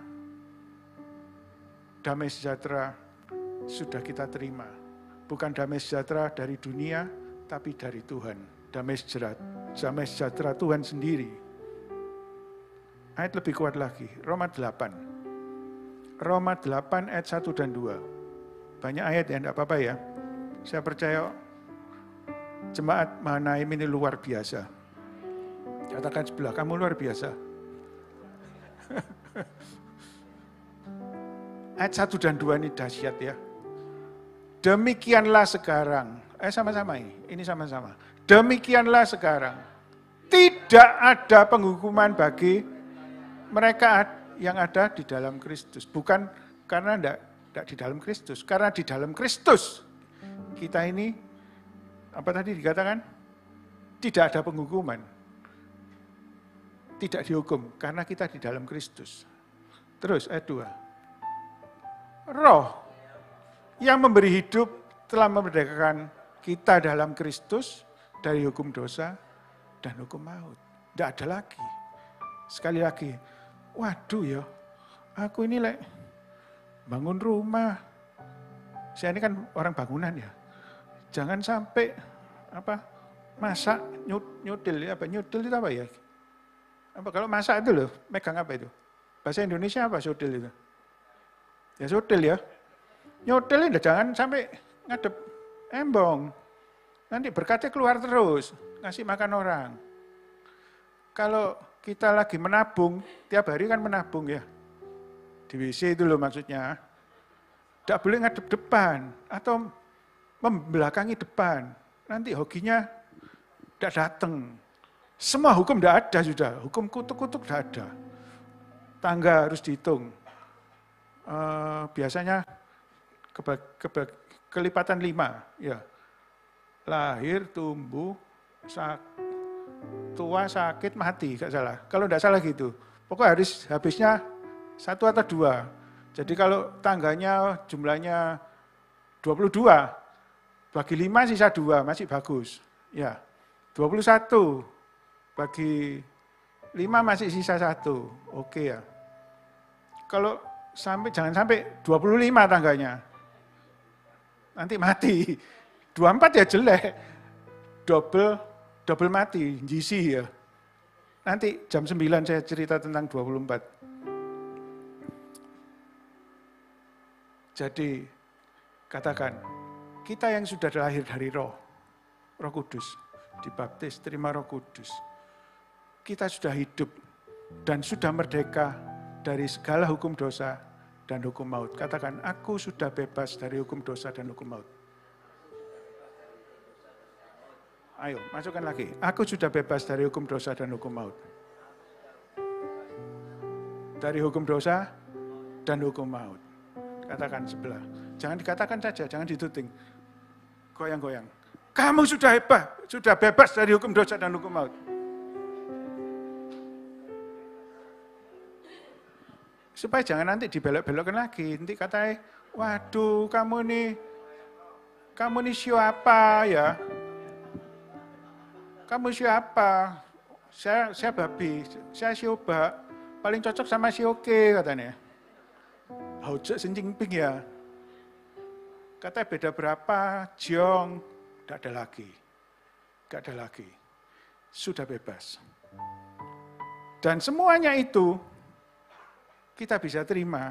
damai sejahtera sudah kita terima. Bukan damai sejahtera dari dunia, tapi dari Tuhan. Damai sejahtera Tuhan sendiri. Ayat lebih kuat lagi, Roma 8. Roma 8 ayat 1 dan 2. Banyak ayat ya, enggak apa-apa ya. Saya percaya jemaat Mahanaim ini luar biasa. Katakan sebelah, kamu luar biasa. Ayat 1 dan 2 ini dahsyat ya. Demikianlah sekarang, sama-sama ini sama-sama. Demikianlah sekarang, tidak ada penghukuman bagi mereka yang ada di dalam Kristus. Bukan karena tidak di dalam Kristus, karena di dalam Kristus kita ini, apa tadi dikatakan? Tidak ada penghukuman. Tidak dihukum, karena kita di dalam Kristus. Terus ayat 2. Roh yang memberi hidup telah memerdekakan kita dalam Kristus dari hukum dosa dan hukum maut. Tidak ada lagi. Sekali lagi, waduh ya, aku ini bangun rumah. Saya ini kan orang bangunan ya. Jangan sampai masak nyudil ya, nyudil itu apa ya? Kalau masak itu loh, megang apa itu? Bahasa Indonesia apa nyudil itu? Ya nyudil ya. Nyodel ini jangan sampai ngadep embong. Nanti berkatnya keluar terus, ngasih makan orang. Kalau kita lagi menabung, tiap hari kan menabung ya. Di WC itu loh maksudnya. Tidak boleh ngadep depan, atau membelakangi depan. Nanti hokinya tidak datang. Semua hukum tidak ada sudah, hukum kutuk-kutuk tidak ada. Tangga harus dihitung. Biasanya kelipatan 5, ya. Lahir, tumbuh, tua, sakit, mati, gak salah. Kalau tidak salah gitu. Pokoknya habisnya 1 atau 2. Jadi kalau tangganya jumlahnya 22, bagi 5 sisa 2, masih bagus. Ya. 21, bagi 5 masih sisa 1. Oke ya. Kalau jangan sampai 25 tangganya. Nanti mati. 24 ya jelek. Double mati, jisi ya. Nanti jam 9 saya cerita tentang 24. Jadi katakan, kita yang sudah lahir dari Roh Kudus, dibaptis, terima Roh Kudus. Kita sudah hidup dan sudah merdeka dari segala hukum dosa dan hukum maut. Katakan, aku sudah bebas dari hukum dosa dan hukum maut. Ayo, masukkan lagi. Aku sudah bebas dari hukum dosa dan hukum maut. Dari hukum dosa dan hukum maut. Katakan sebelah. Jangan dikatakan saja, jangan dituting. Goyang-goyang. Kamu sudah bebas dari hukum dosa dan hukum maut. Supaya jangan nanti dibelok-belokkan lagi. Nanti katanya, waduh kamu nih siapa ya? Kamu siapa? Saya babi, saya sioba. Paling cocok sama si Oke katanya. Hauce Jinping ya. Katanya beda berapa, Jiong, tidak ada lagi. Sudah bebas. Dan semuanya itu kita bisa terima.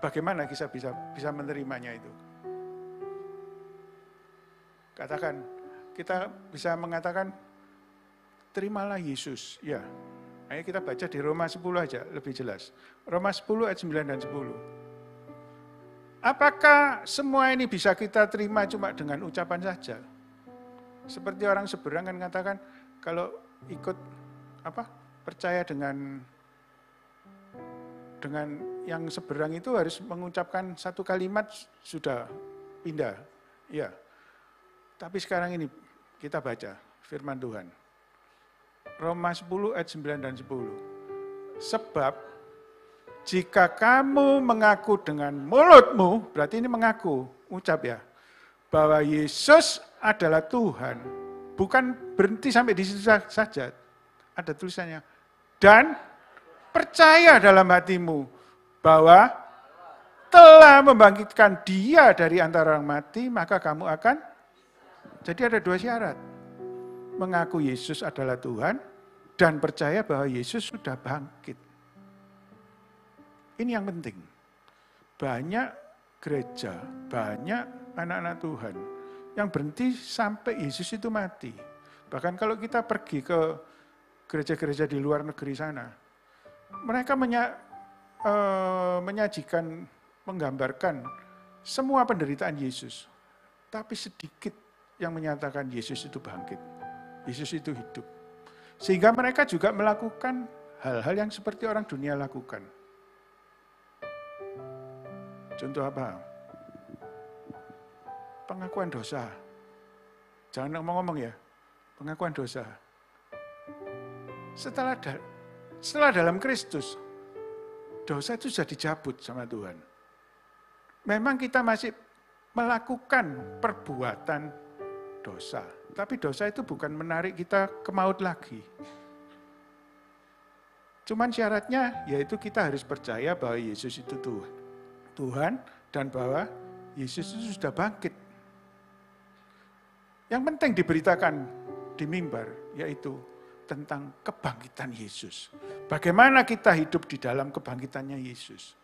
Bagaimana kita bisa menerimanya itu? Katakan, kita bisa mengatakan, terimalah Yesus. Ya, ayo kita baca di Roma 10 aja, lebih jelas. Roma 10 ayat 9 dan 10. Apakah semua ini bisa kita terima cuma dengan ucapan saja? Seperti orang seberang kan katakan, kalau ikut percaya dengan yang seberang itu harus mengucapkan satu kalimat sudah pindah. Ya. Tapi sekarang ini kita baca firman Tuhan. Roma 10 ayat 9 dan 10. Sebab jika kamu mengaku dengan mulutmu, berarti ini mengaku, ucap ya, bahwa Yesus adalah Tuhan. Bukan berhenti sampai di situ saja. Ada tulisannya. Dan percaya dalam hatimu bahwa telah membangkitkan Dia dari antara orang mati, maka kamu akan. Jadi ada dua syarat. Mengaku Yesus adalah Tuhan dan percaya bahwa Yesus sudah bangkit. Ini yang penting. Banyak gereja, banyak anak-anak Tuhan yang berhenti sampai Yesus itu mati. Bahkan kalau kita pergi ke gereja-gereja di luar negeri sana, mereka menyajikan, menggambarkan semua penderitaan Yesus. Tapi sedikit yang menyatakan Yesus itu bangkit. Yesus itu hidup. Sehingga mereka juga melakukan hal-hal yang seperti orang dunia lakukan. Contoh apa? Pengakuan dosa. Jangan ngomong-ngomong ya. Pengakuan dosa. Setelah dalam Kristus, dosa itu sudah dicabut sama Tuhan. Memang kita masih melakukan perbuatan dosa. Tapi dosa itu bukan menarik kita ke maut lagi. Cuman syaratnya yaitu kita harus percaya bahwa Yesus itu Tuhan dan bahwa Yesus itu sudah bangkit. Yang penting diberitakan di mimbar yaitu tentang kebangkitan Yesus. Bagaimana kita hidup di dalam kebangkitannya Yesus.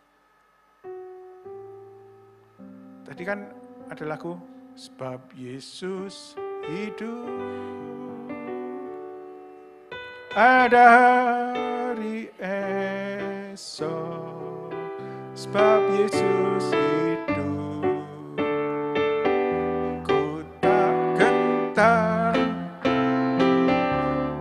Tadi kan ada lagu, sebab Yesus hidup, ada hari esok, sebab Yesus hidup, ku tak gentar,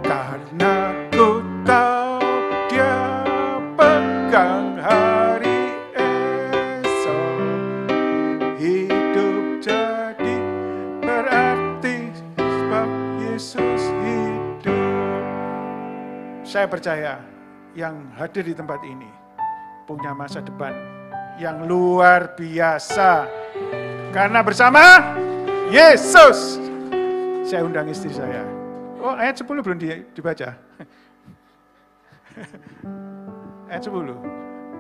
karena ku tahu Dia pegang hari esok, hidup jadi berarti sebab Yesus hidup. Saya percaya yang hadir di tempat ini punya masa depan yang luar biasa. Karena bersama Yesus. Saya undang istri saya. Oh, ayat 10 belum dibaca. Ayat 10.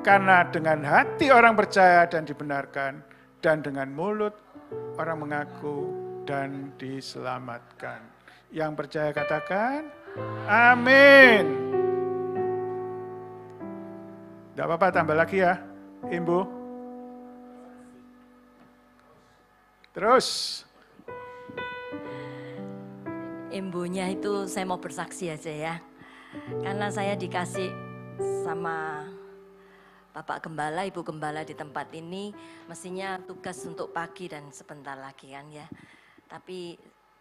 Karena dengan hati orang percaya dan dibenarkan, dan dengan mulut orang mengaku dan diselamatkan. Yang percaya katakan, amin. Tidak apa-apa, tambah lagi ya, Ibu. Terus. Imbunya itu saya mau bersaksi aja ya. Karena saya dikasih sama Bapak Gembala, Ibu Gembala di tempat ini, mestinya tugas untuk pagi dan sebentar lagi kan ya. Tapi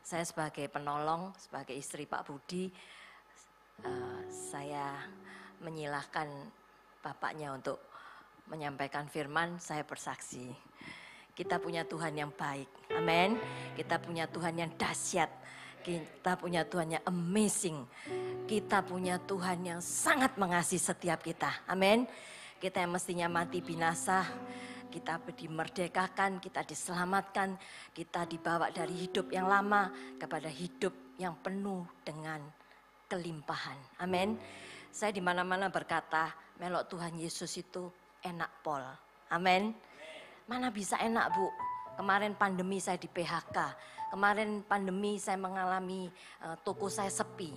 saya sebagai penolong, sebagai istri Pak Budi, saya menyilahkan Bapaknya untuk menyampaikan firman. Saya bersaksi. Kita punya Tuhan yang baik. Amin. Kita punya Tuhan yang dahsyat. Kita punya Tuhan yang amazing. Kita punya Tuhan yang sangat mengasihi setiap kita. Amin. Kita yang mestinya mati binasa, kita dimerdekakan, kita diselamatkan, kita dibawa dari hidup yang lama kepada hidup yang penuh dengan kelimpahan. Amin. Saya di mana-mana berkata, melok Tuhan Yesus itu enak pol. Amin. Mana bisa enak, Bu? Kemarin pandemi saya di PHK. Kemarin pandemi saya mengalami toko saya sepi.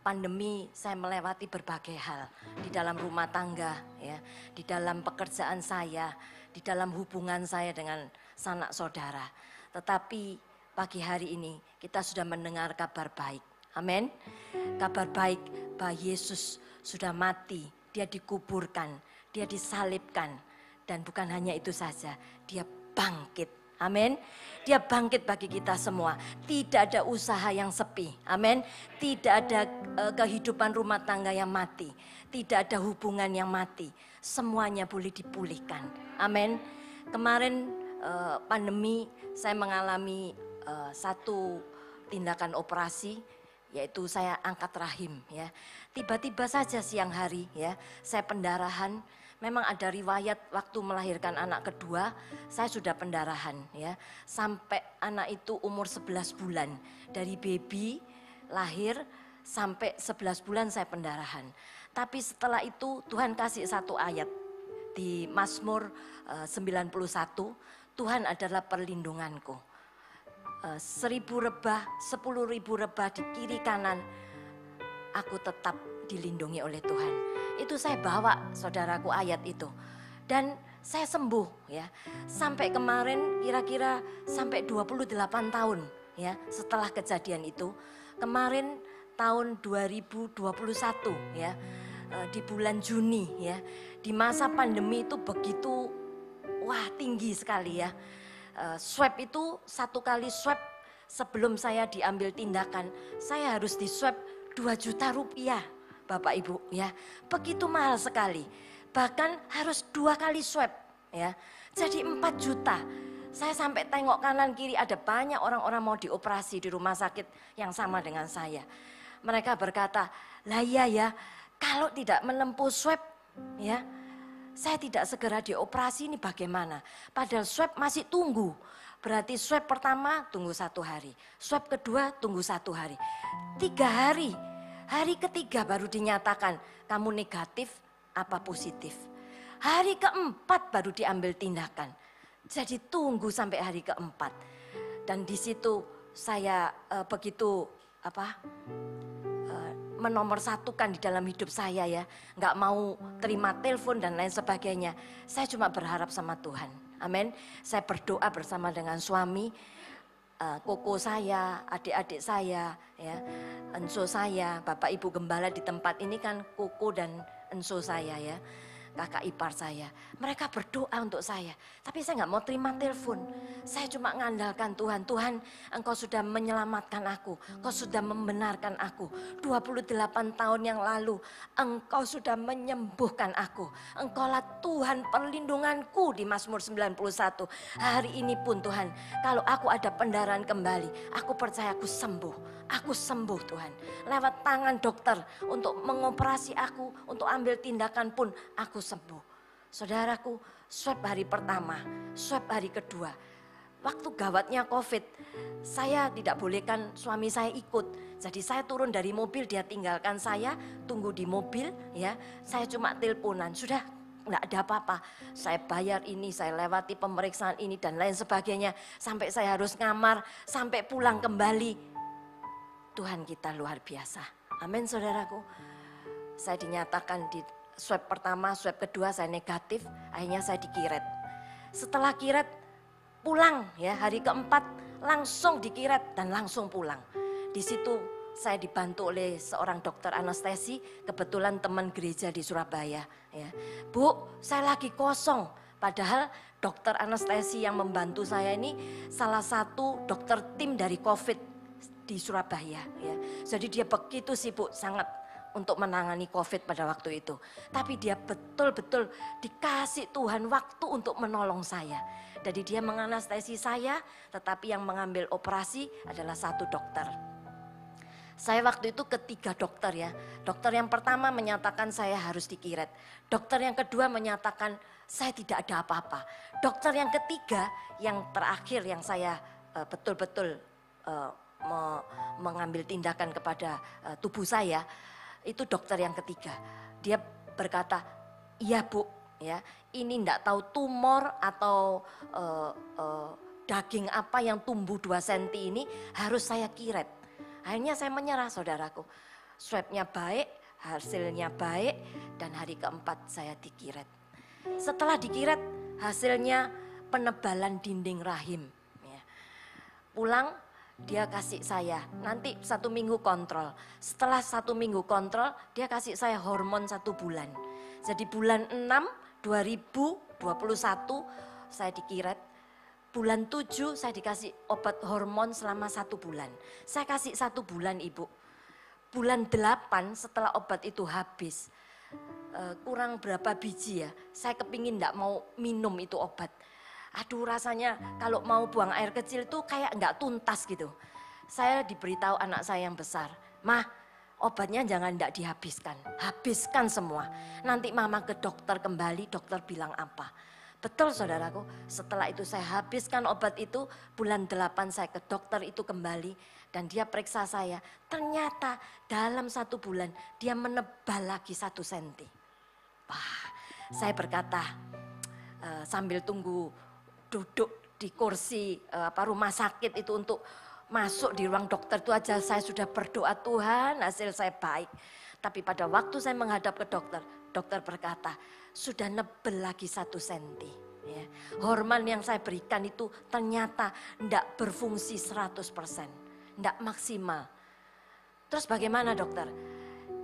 Pandemi saya melewati berbagai hal di dalam rumah tangga, ya, di dalam pekerjaan saya, di dalam hubungan saya dengan sanak saudara. Tetapi pagi hari ini kita sudah mendengar kabar baik. Amin. Kabar baik bahwa Yesus sudah mati, dia dikuburkan, dia disalibkan. Dan bukan hanya itu saja, dia bangkit. Amin. Dia bangkit bagi kita semua. Tidak ada usaha yang sepi. Amin. Tidak ada kehidupan rumah tangga yang mati. Tidak ada hubungan yang mati. Semuanya boleh dipulihkan. Amin. Kemarin pandemi saya mengalami satu tindakan operasi, yaitu saya angkat rahim ya. Tiba-tiba saja siang hari ya, saya pendarahan. Memang ada riwayat waktu melahirkan anak kedua, saya sudah pendarahan ya. Sampai anak itu umur 11 bulan. Dari baby lahir sampai 11 bulan saya pendarahan. Tapi setelah itu Tuhan kasih satu ayat di Mazmur 91, Tuhan adalah perlindunganku. 1000 rebah, 10.000 rebah di kiri kanan, aku tetap dilindungi oleh Tuhan. Itu saya bawa, saudaraku, ayat itu. Dan saya sembuh ya. Sampai kemarin kira-kira sampai 28 tahun ya setelah kejadian itu. Kemarin tahun 2021 ya, di bulan Juni ya. Di masa pandemi itu begitu tinggi sekali ya. Swab itu, satu kali swab sebelum saya diambil tindakan, saya harus di swab 2 juta rupiah. Bapak Ibu ya, begitu mahal sekali. Bahkan harus 2 kali swab ya. Jadi 4 juta. Saya sampai tengok kanan kiri ada banyak orang-orang mau dioperasi di rumah sakit yang sama dengan saya. Mereka berkata, lah iya ya, kalau tidak menempuh swab ya, saya tidak segera dioperasi, ini bagaimana? Padahal swab masih tunggu. Berarti swab pertama tunggu 1 hari. Swab kedua tunggu 1 hari. 3 hari. Hari ketiga baru dinyatakan kamu negatif apa positif. Hari keempat baru diambil tindakan. Jadi tunggu sampai hari keempat. Dan di situ saya begitu menomorsatukan di dalam hidup saya ya. Nggak mau terima telepon dan lain sebagainya. Saya cuma berharap sama Tuhan. Amin. Saya berdoa bersama dengan suami, koko saya, adik-adik saya, ya, enso saya, Bapak Ibu Gembala di tempat ini kan koko dan enso saya ya, kakak ipar saya. Mereka berdoa untuk saya, tapi saya nggak mau terima telepon. Saya cuma ngandalkan Tuhan. Tuhan, Engkau sudah menyelamatkan aku, Engkau sudah membenarkan aku. 28 tahun yang lalu, Engkau sudah menyembuhkan aku. Engkaulah Tuhan perlindunganku di Mazmur 91. Hari ini pun Tuhan, kalau aku ada pendarahan kembali, aku percaya aku sembuh. Aku sembuh Tuhan. Lewat tangan dokter untuk mengoperasi aku, untuk ambil tindakan pun aku sembuh. Saudaraku, swab hari pertama, swab hari kedua. Waktu gawatnya COVID, saya tidak bolehkan suami saya ikut. Jadi saya turun dari mobil, dia tinggalkan saya, tunggu di mobil ya. Saya cuma teleponan, sudah enggak ada apa-apa. Saya bayar ini, saya lewati pemeriksaan ini dan lain sebagainya. Sampai saya harus ngamar, sampai pulang kembali. Tuhan kita luar biasa. Amin saudaraku. Saya dinyatakan di swab pertama, swab kedua saya negatif, akhirnya saya dikiret. Setelah kiret pulang ya, hari keempat langsung dikiret dan langsung pulang. Di situ saya dibantu oleh seorang dokter anestesi, kebetulan teman gereja di Surabaya. Ya. Bu, saya lagi kosong. Padahal dokter anestesi yang membantu saya ini salah satu dokter tim dari COVID di Surabaya. Ya. Jadi dia begitu sibuk sangat untuk menangani COVID pada waktu itu. Tapi dia betul-betul dikasih Tuhan waktu untuk menolong saya. Jadi dia menganestesi saya, tetapi yang mengambil operasi adalah satu dokter. Saya waktu itu ketiga dokter ya. Dokter yang pertama menyatakan saya harus dikiret. Dokter yang kedua menyatakan saya tidak ada apa-apa. Dokter yang ketiga, yang terakhir yang saya betul-betul mengambil tindakan kepada tubuh saya, itu dokter yang ketiga. Dia berkata, iya Bu, ya ini enggak tahu tumor atau daging apa yang tumbuh 2 cm ini harus saya kiret. Akhirnya saya menyerah saudaraku. Swabnya baik, hasilnya baik, dan hari keempat saya dikiret. Setelah dikiret, hasilnya penebalan dinding rahim. Ya. Pulang, dia kasih saya, nanti 1 minggu kontrol. Setelah 1 minggu kontrol, dia kasih saya hormon 1 bulan. Jadi bulan 6, 2021, saya dikiret. Bulan 7 saya dikasih obat hormon selama 1 bulan. Saya kasih 1 bulan Ibu. Bulan 8 setelah obat itu habis, kurang berapa biji ya, saya kepingin enggak mau minum itu obat. Aduh rasanya kalau mau buang air kecil itu kayak enggak tuntas gitu. Saya diberitahu anak saya yang besar, Mah obatnya jangan enggak dihabiskan, habiskan semua. Nanti mama ke dokter kembali, dokter bilang apa. Betul saudaraku, setelah itu saya habiskan obat itu, bulan 8 saya ke dokter itu kembali dan dia periksa saya. Ternyata dalam 1 bulan dia menebal lagi 1 cm. Wah, saya berkata sambil tunggu duduk di kursi rumah sakit itu untuk masuk di ruang dokter itu aja saya sudah berdoa, Tuhan hasil saya baik. Tapi pada waktu saya menghadap ke dokter, dokter berkata, sudah nebel lagi 1 cm. Ya. Hormon yang saya berikan itu ternyata tidak berfungsi 100%. Tidak maksimal. Terus bagaimana dokter?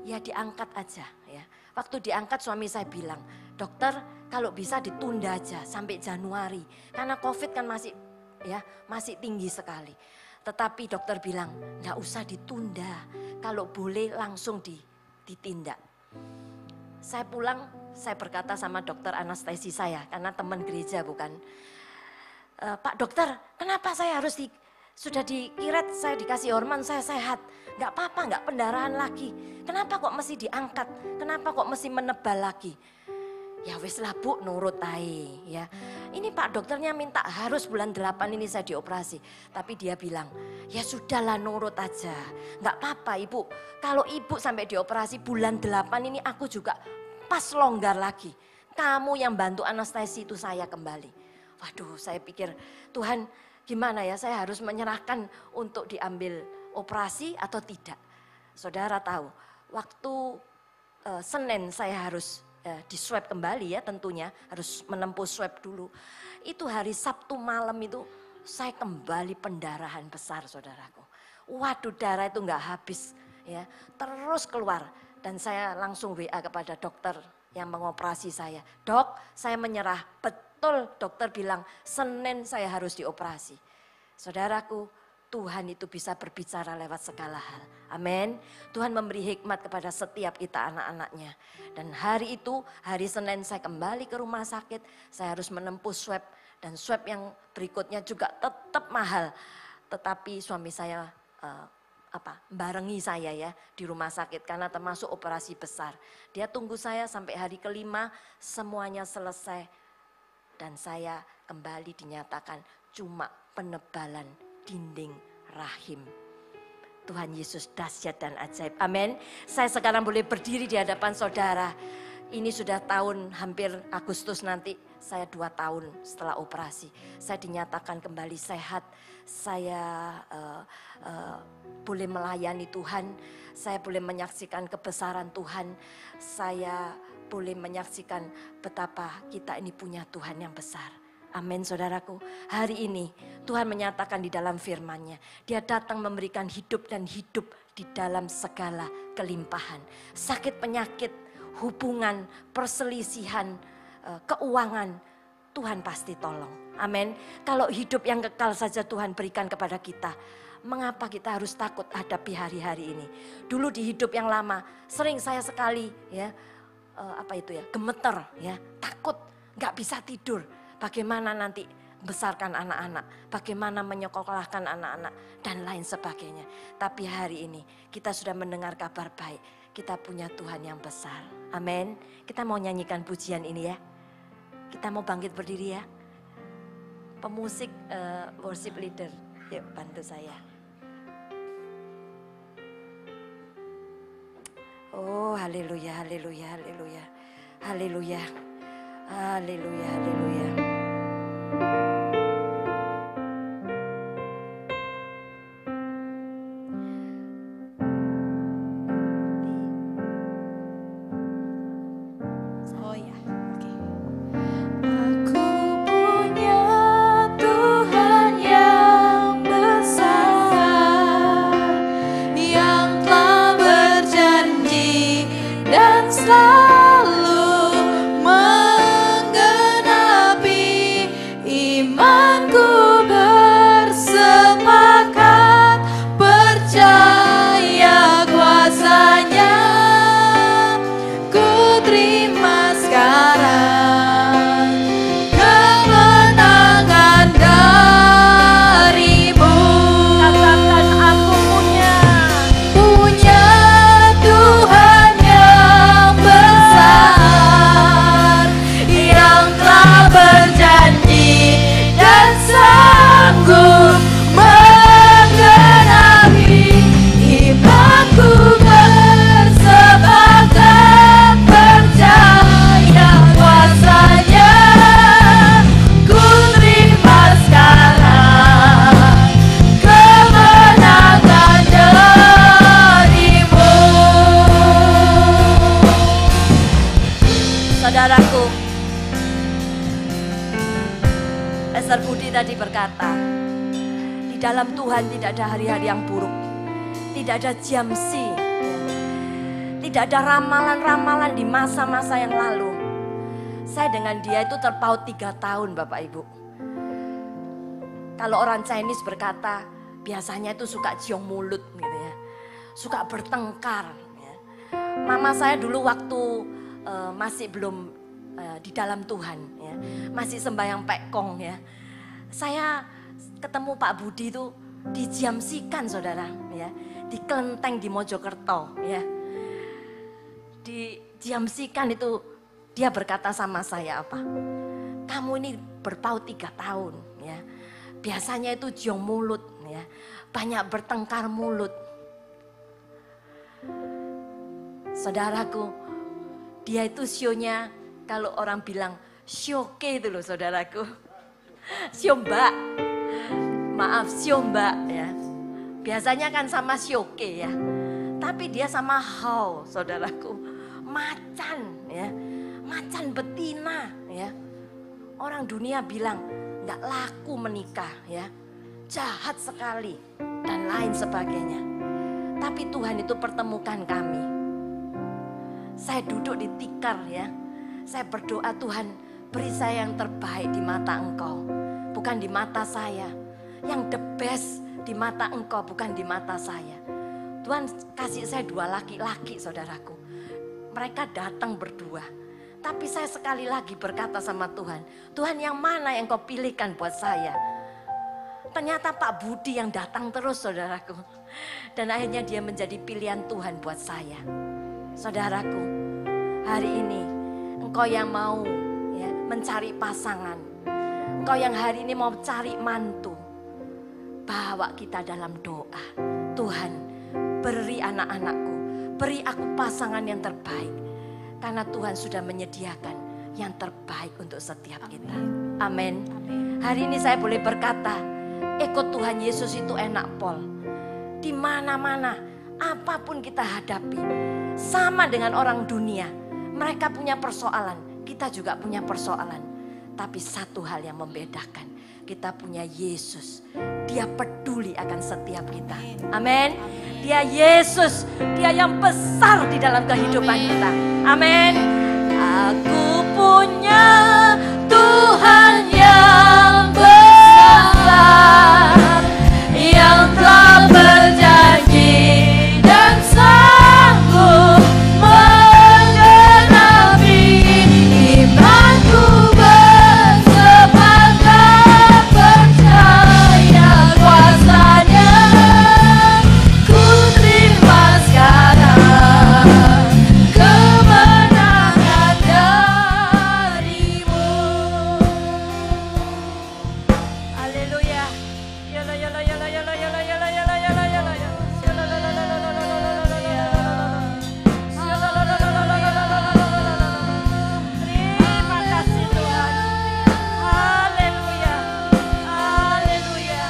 Ya diangkat aja. Ya. Waktu diangkat suami saya bilang, dokter kalau bisa ditunda aja sampai Januari. Karena COVID kan masih tinggi sekali. Tetapi dokter bilang, tidak usah ditunda. Kalau boleh langsung ditindak. Saya pulang, saya berkata sama dokter anestesi saya, karena teman gereja bukan. Pak dokter, kenapa saya harus sudah dikiret, saya dikasih hormon, saya sehat. Enggak apa-apa, enggak pendarahan lagi. Kenapa kok mesti diangkat? Kenapa kok mesti menebal lagi? Ya wis lah Bu, nurut ae ya. Ini Pak dokternya minta harus bulan 8 ini saya dioperasi. Tapi dia bilang, ya sudahlah nurut aja. Enggak apa-apa Ibu. Kalau Ibu sampai dioperasi bulan 8 ini aku juga pas longgar lagi. Kamu yang bantu anestesi itu saya kembali. Waduh, saya pikir Tuhan gimana ya, saya harus menyerahkan untuk diambil operasi atau tidak. Saudara tahu, waktu Senin saya harus di swab kembali ya tentunya, harus menempuh swab dulu. Itu hari Sabtu malam itu saya kembali pendarahan besar saudaraku. Waduh darah itu enggak habis ya, terus keluar. Dan saya langsung WA kepada dokter yang mengoperasi saya. Dok, saya menyerah. Betul dokter bilang Senin saya harus dioperasi. Saudaraku, Tuhan itu bisa berbicara lewat segala hal. Amin. Tuhan memberi hikmat kepada setiap kita anak-anaknya. Dan hari itu, hari Senin saya kembali ke rumah sakit. Saya harus menempuh swab. Dan swab yang berikutnya juga tetap mahal. Tetapi suami saya barengi saya ya di rumah sakit karena termasuk operasi besar. Dia tunggu saya sampai hari ke-5 semuanya selesai dan saya kembali dinyatakan cuma penebalan dinding rahim. Tuhan Yesus dahsyat dan ajaib. Amin. Saya sekarang boleh berdiri di hadapan saudara. Ini sudah tahun hampir Agustus nanti saya 2 tahun setelah operasi. Saya dinyatakan kembali sehat. Saya boleh melayani Tuhan. Saya boleh menyaksikan kebesaran Tuhan. Saya boleh menyaksikan betapa kita ini punya Tuhan yang besar. Amin saudaraku. Hari ini Tuhan menyatakan di dalam firman-Nya, Dia datang memberikan hidup dan hidup di dalam segala kelimpahan. Sakit penyakit, hubungan, perselisihan, keuangan, Tuhan pasti tolong. Amin. Kalau hidup yang kekal saja Tuhan berikan kepada kita, mengapa kita harus takut hadapi hari-hari ini? Dulu di hidup yang lama, sering saya sekali gemeter, takut, nggak bisa tidur. Bagaimana nanti besarkan anak-anak, bagaimana menyekolahkan anak-anak, dan lain sebagainya. Tapi hari ini kita sudah mendengar kabar baik, kita punya Tuhan yang besar. Amin. Kita mau nyanyikan pujian ini ya. Kita mau bangkit berdiri ya. Pemusik worship leader, yuk bantu saya. Oh haleluya, haleluya, haleluya, haleluya, haleluya, haleluya. Tadi berkata, di dalam Tuhan tidak ada hari-hari yang buruk, tidak ada jamsi, tidak ada ramalan-ramalan di masa-masa yang lalu. Saya dengan dia itu terpaut 3 tahun Bapak Ibu. Kalau orang Chinese berkata, biasanya itu suka ciong mulut gitu ya, suka bertengkar. Ya. Mama saya dulu waktu masih belum di dalam Tuhan, ya, masih sembahyang pekong ya. Saya ketemu Pak Budi itu dijamsikan saudara, ya, di kelenteng di Mojokerto, ya, dijamsikan itu. Dia berkata sama saya apa? Kamu ini berpaut 3 tahun, ya. Biasanya itu jiong mulut, ya, banyak bertengkar mulut. Saudaraku, dia itu sionya kalau orang bilang syoke itu loh saudaraku. Siomba, maaf siomba ya. Biasanya kan sama syoke ya. Tapi dia sama hau saudaraku. Macan ya. Macan betina ya. Orang dunia bilang gak laku menikah ya. Jahat sekali dan lain sebagainya. Tapi Tuhan itu pertemukan kami. Saya duduk di tikar ya. Saya berdoa, Tuhan beri saya yang terbaik di mata Engkau, bukan di mata saya. Yang the best di mata Engkau, bukan di mata saya. Tuhan kasih saya 2 laki-laki saudaraku. Mereka datang berdua. Tapi saya sekali lagi berkata sama Tuhan, Tuhan yang mana yang Kau pilihkan buat saya? Ternyata Pak Budi yang datang terus saudaraku. Dan akhirnya dia menjadi pilihan Tuhan buat saya. Saudaraku, hari ini Engkau yang mau ya, mencari pasangan. Engkau yang hari ini mau cari mantu. Bawa kita dalam doa. Tuhan, beri anak-anakku, beri aku pasangan yang terbaik. Karena Tuhan sudah menyediakan yang terbaik untuk setiap kita. Amin. Hari ini saya boleh berkata, ikut Tuhan Yesus itu enak pol. Di mana-mana, apapun kita hadapi, sama dengan orang dunia. Mereka punya persoalan, kita juga punya persoalan. Tapi satu hal yang membedakan, kita punya Yesus. Dia peduli akan setiap kita. Amin. Dia Yesus, dia yang besar di dalam kehidupan kita. Amin. Aku punya Tuhan yang besar, yang telah berjanji dan sanggup menggenapi imanku. Bersepakat percaya kuasanya, ku terima sekarang kemenangan darimu. Haleluya. Yala yala yala yala yala yala yala yala yala. Terima kasih Tuhan. Haleluya. Haleluya.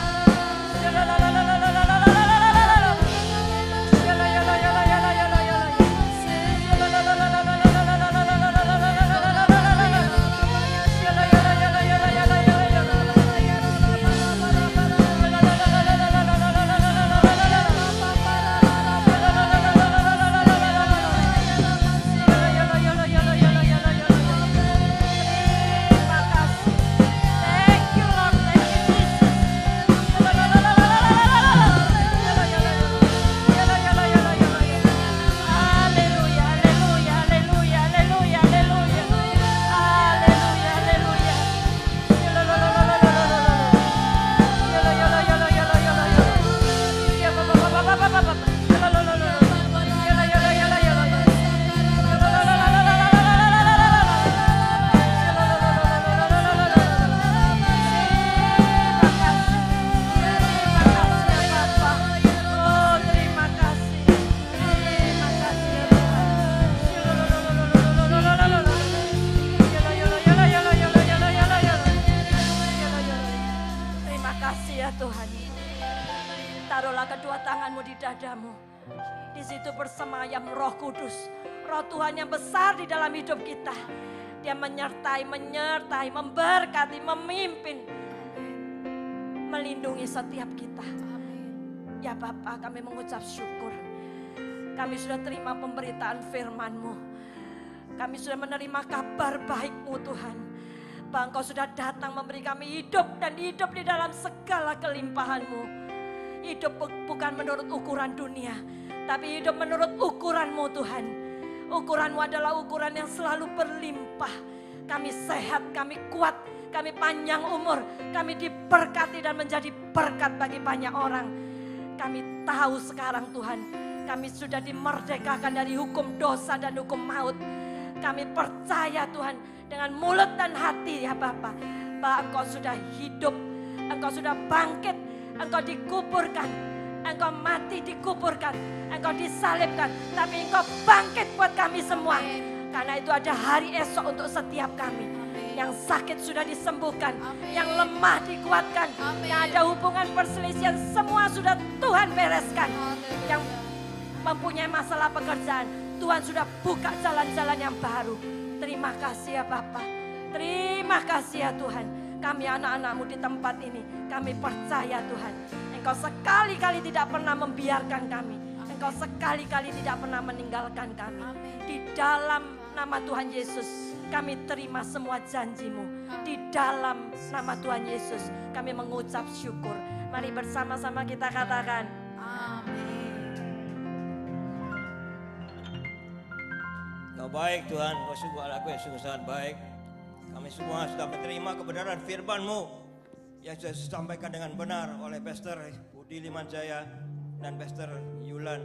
Taruhlah kedua tanganmu di dadamu. Di situ bersemayam Roh Kudus, Roh Tuhan yang besar di dalam hidup kita. Dia menyertai, memberkati, memimpin, melindungi setiap kita. Ya Bapa, kami mengucap syukur. Kami sudah terima pemberitaan firman-Mu. Kami sudah menerima kabar baik-Mu Tuhan. Bahwa Engkau sudah datang memberi kami hidup dan hidup di dalam segala kelimpahan-Mu. Hidup bukan menurut ukuran dunia, tapi hidup menurut ukuran-Mu Tuhan. Ukuran-Mu adalah ukuran yang selalu berlimpah. Kami sehat, kami kuat, kami panjang umur, kami diberkati dan menjadi berkat bagi banyak orang. Kami tahu sekarang Tuhan, kami sudah dimerdekakan dari hukum dosa dan hukum maut. Kami percaya Tuhan, dengan mulut dan hati ya Bapa, bahwa Engkau sudah hidup, Engkau sudah bangkit, Engkau dikuburkan, Engkau mati dikuburkan, Engkau disalibkan, tapi Engkau bangkit buat kami semua. Karena itu ada hari esok untuk setiap kami. Yang sakit sudah disembuhkan, yang lemah dikuatkan, yang ada hubungan perselisihan semua sudah Tuhan bereskan. Yang mempunyai masalah pekerjaan, Tuhan sudah buka jalan-jalan yang baru. Terima kasih ya Bapa, terima kasih ya Tuhan. Kami anak-anak-Mu di tempat ini, kami percaya Tuhan, Engkau sekali-kali tidak pernah membiarkan kami. Engkau sekali-kali tidak pernah meninggalkan kami. Di dalam nama Tuhan Yesus, kami terima semua janji-Mu. Di dalam nama Tuhan Yesus, kami mengucap syukur. Mari bersama-sama kita katakan, amin. Kau baik Tuhan, Kau sungguh Allahku yang sungguh sangat baik. Kami semua sudah menerima kebenaran firman-Mu yang sudah disampaikan dengan benar oleh Pastor Budi Limanjaya dan Pastor Yulan.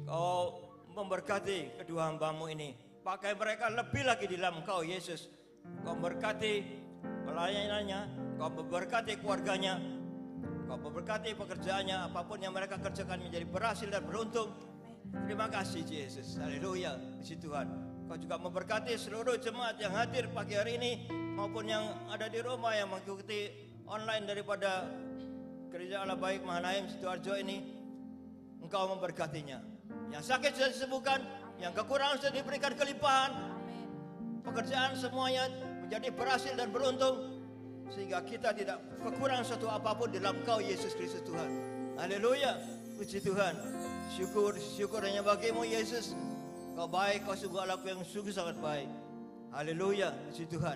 Kau memberkati kedua hamba-Mu ini. Pakai mereka lebih lagi di dalam Engkau Yesus. Kau memberkati pelayanannya, Kau memberkati keluarganya, Kau memberkati pekerjaannya, apapun yang mereka kerjakan menjadi berhasil dan beruntung. Terima kasih Yesus. Haleluya. Puji Tuhan. Kau juga memberkati seluruh jemaat yang hadir pagi hari ini maupun yang ada di rumah yang mengikuti online daripada Gereja Allah Baik Mahanaim Sidoarjo ini. Engkau memberkatinya. Yang sakit sudah disembuhkan, yang kekurangan sudah diberikan kelimpahan. Pekerjaan semuanya menjadi berhasil dan beruntung sehingga kita tidak kekurangan suatu apapun di dalam Kau Yesus Kristus Tuhan. Haleluya. Puji Tuhan. Syukur hanya bagimu Yesus. Kau baik, Kau sungguh Allahku yang sungguh sangat baik. Haleluya. Puji Tuhan.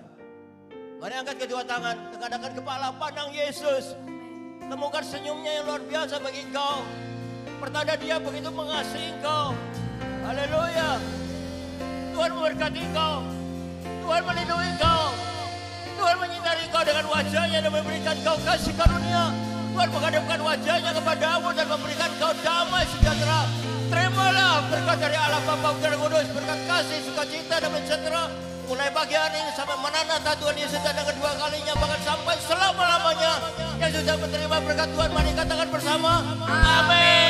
Mari angkat kedua tangan, tegakkan kepala, pandang Yesus. Temukan senyumnya yang luar biasa bagi engkau. Pertanda Dia begitu mengasihi engkau. Haleluya. Tuhan memberkati engkau. Tuhan melindungi engkau. Tuhan menyinari engkau dengan wajah-Nya dan memberikan engkau kasih karunia. Tuhan menghadapkan wajah-Nya kepadamu dan memberikan engkau damai sejahtera. Terimalah berkat dari Allah Bapa Putra dan Kudus, berkat kasih, sukacita dan sejahtera. Mulai pagi hari ini sampai Maranatha Tuhan Yesus datang kedua kalinya, bahkan sampai selama-lamanya. Yang sudah menerima berkat Tuhan, mari katakan bersama, amin.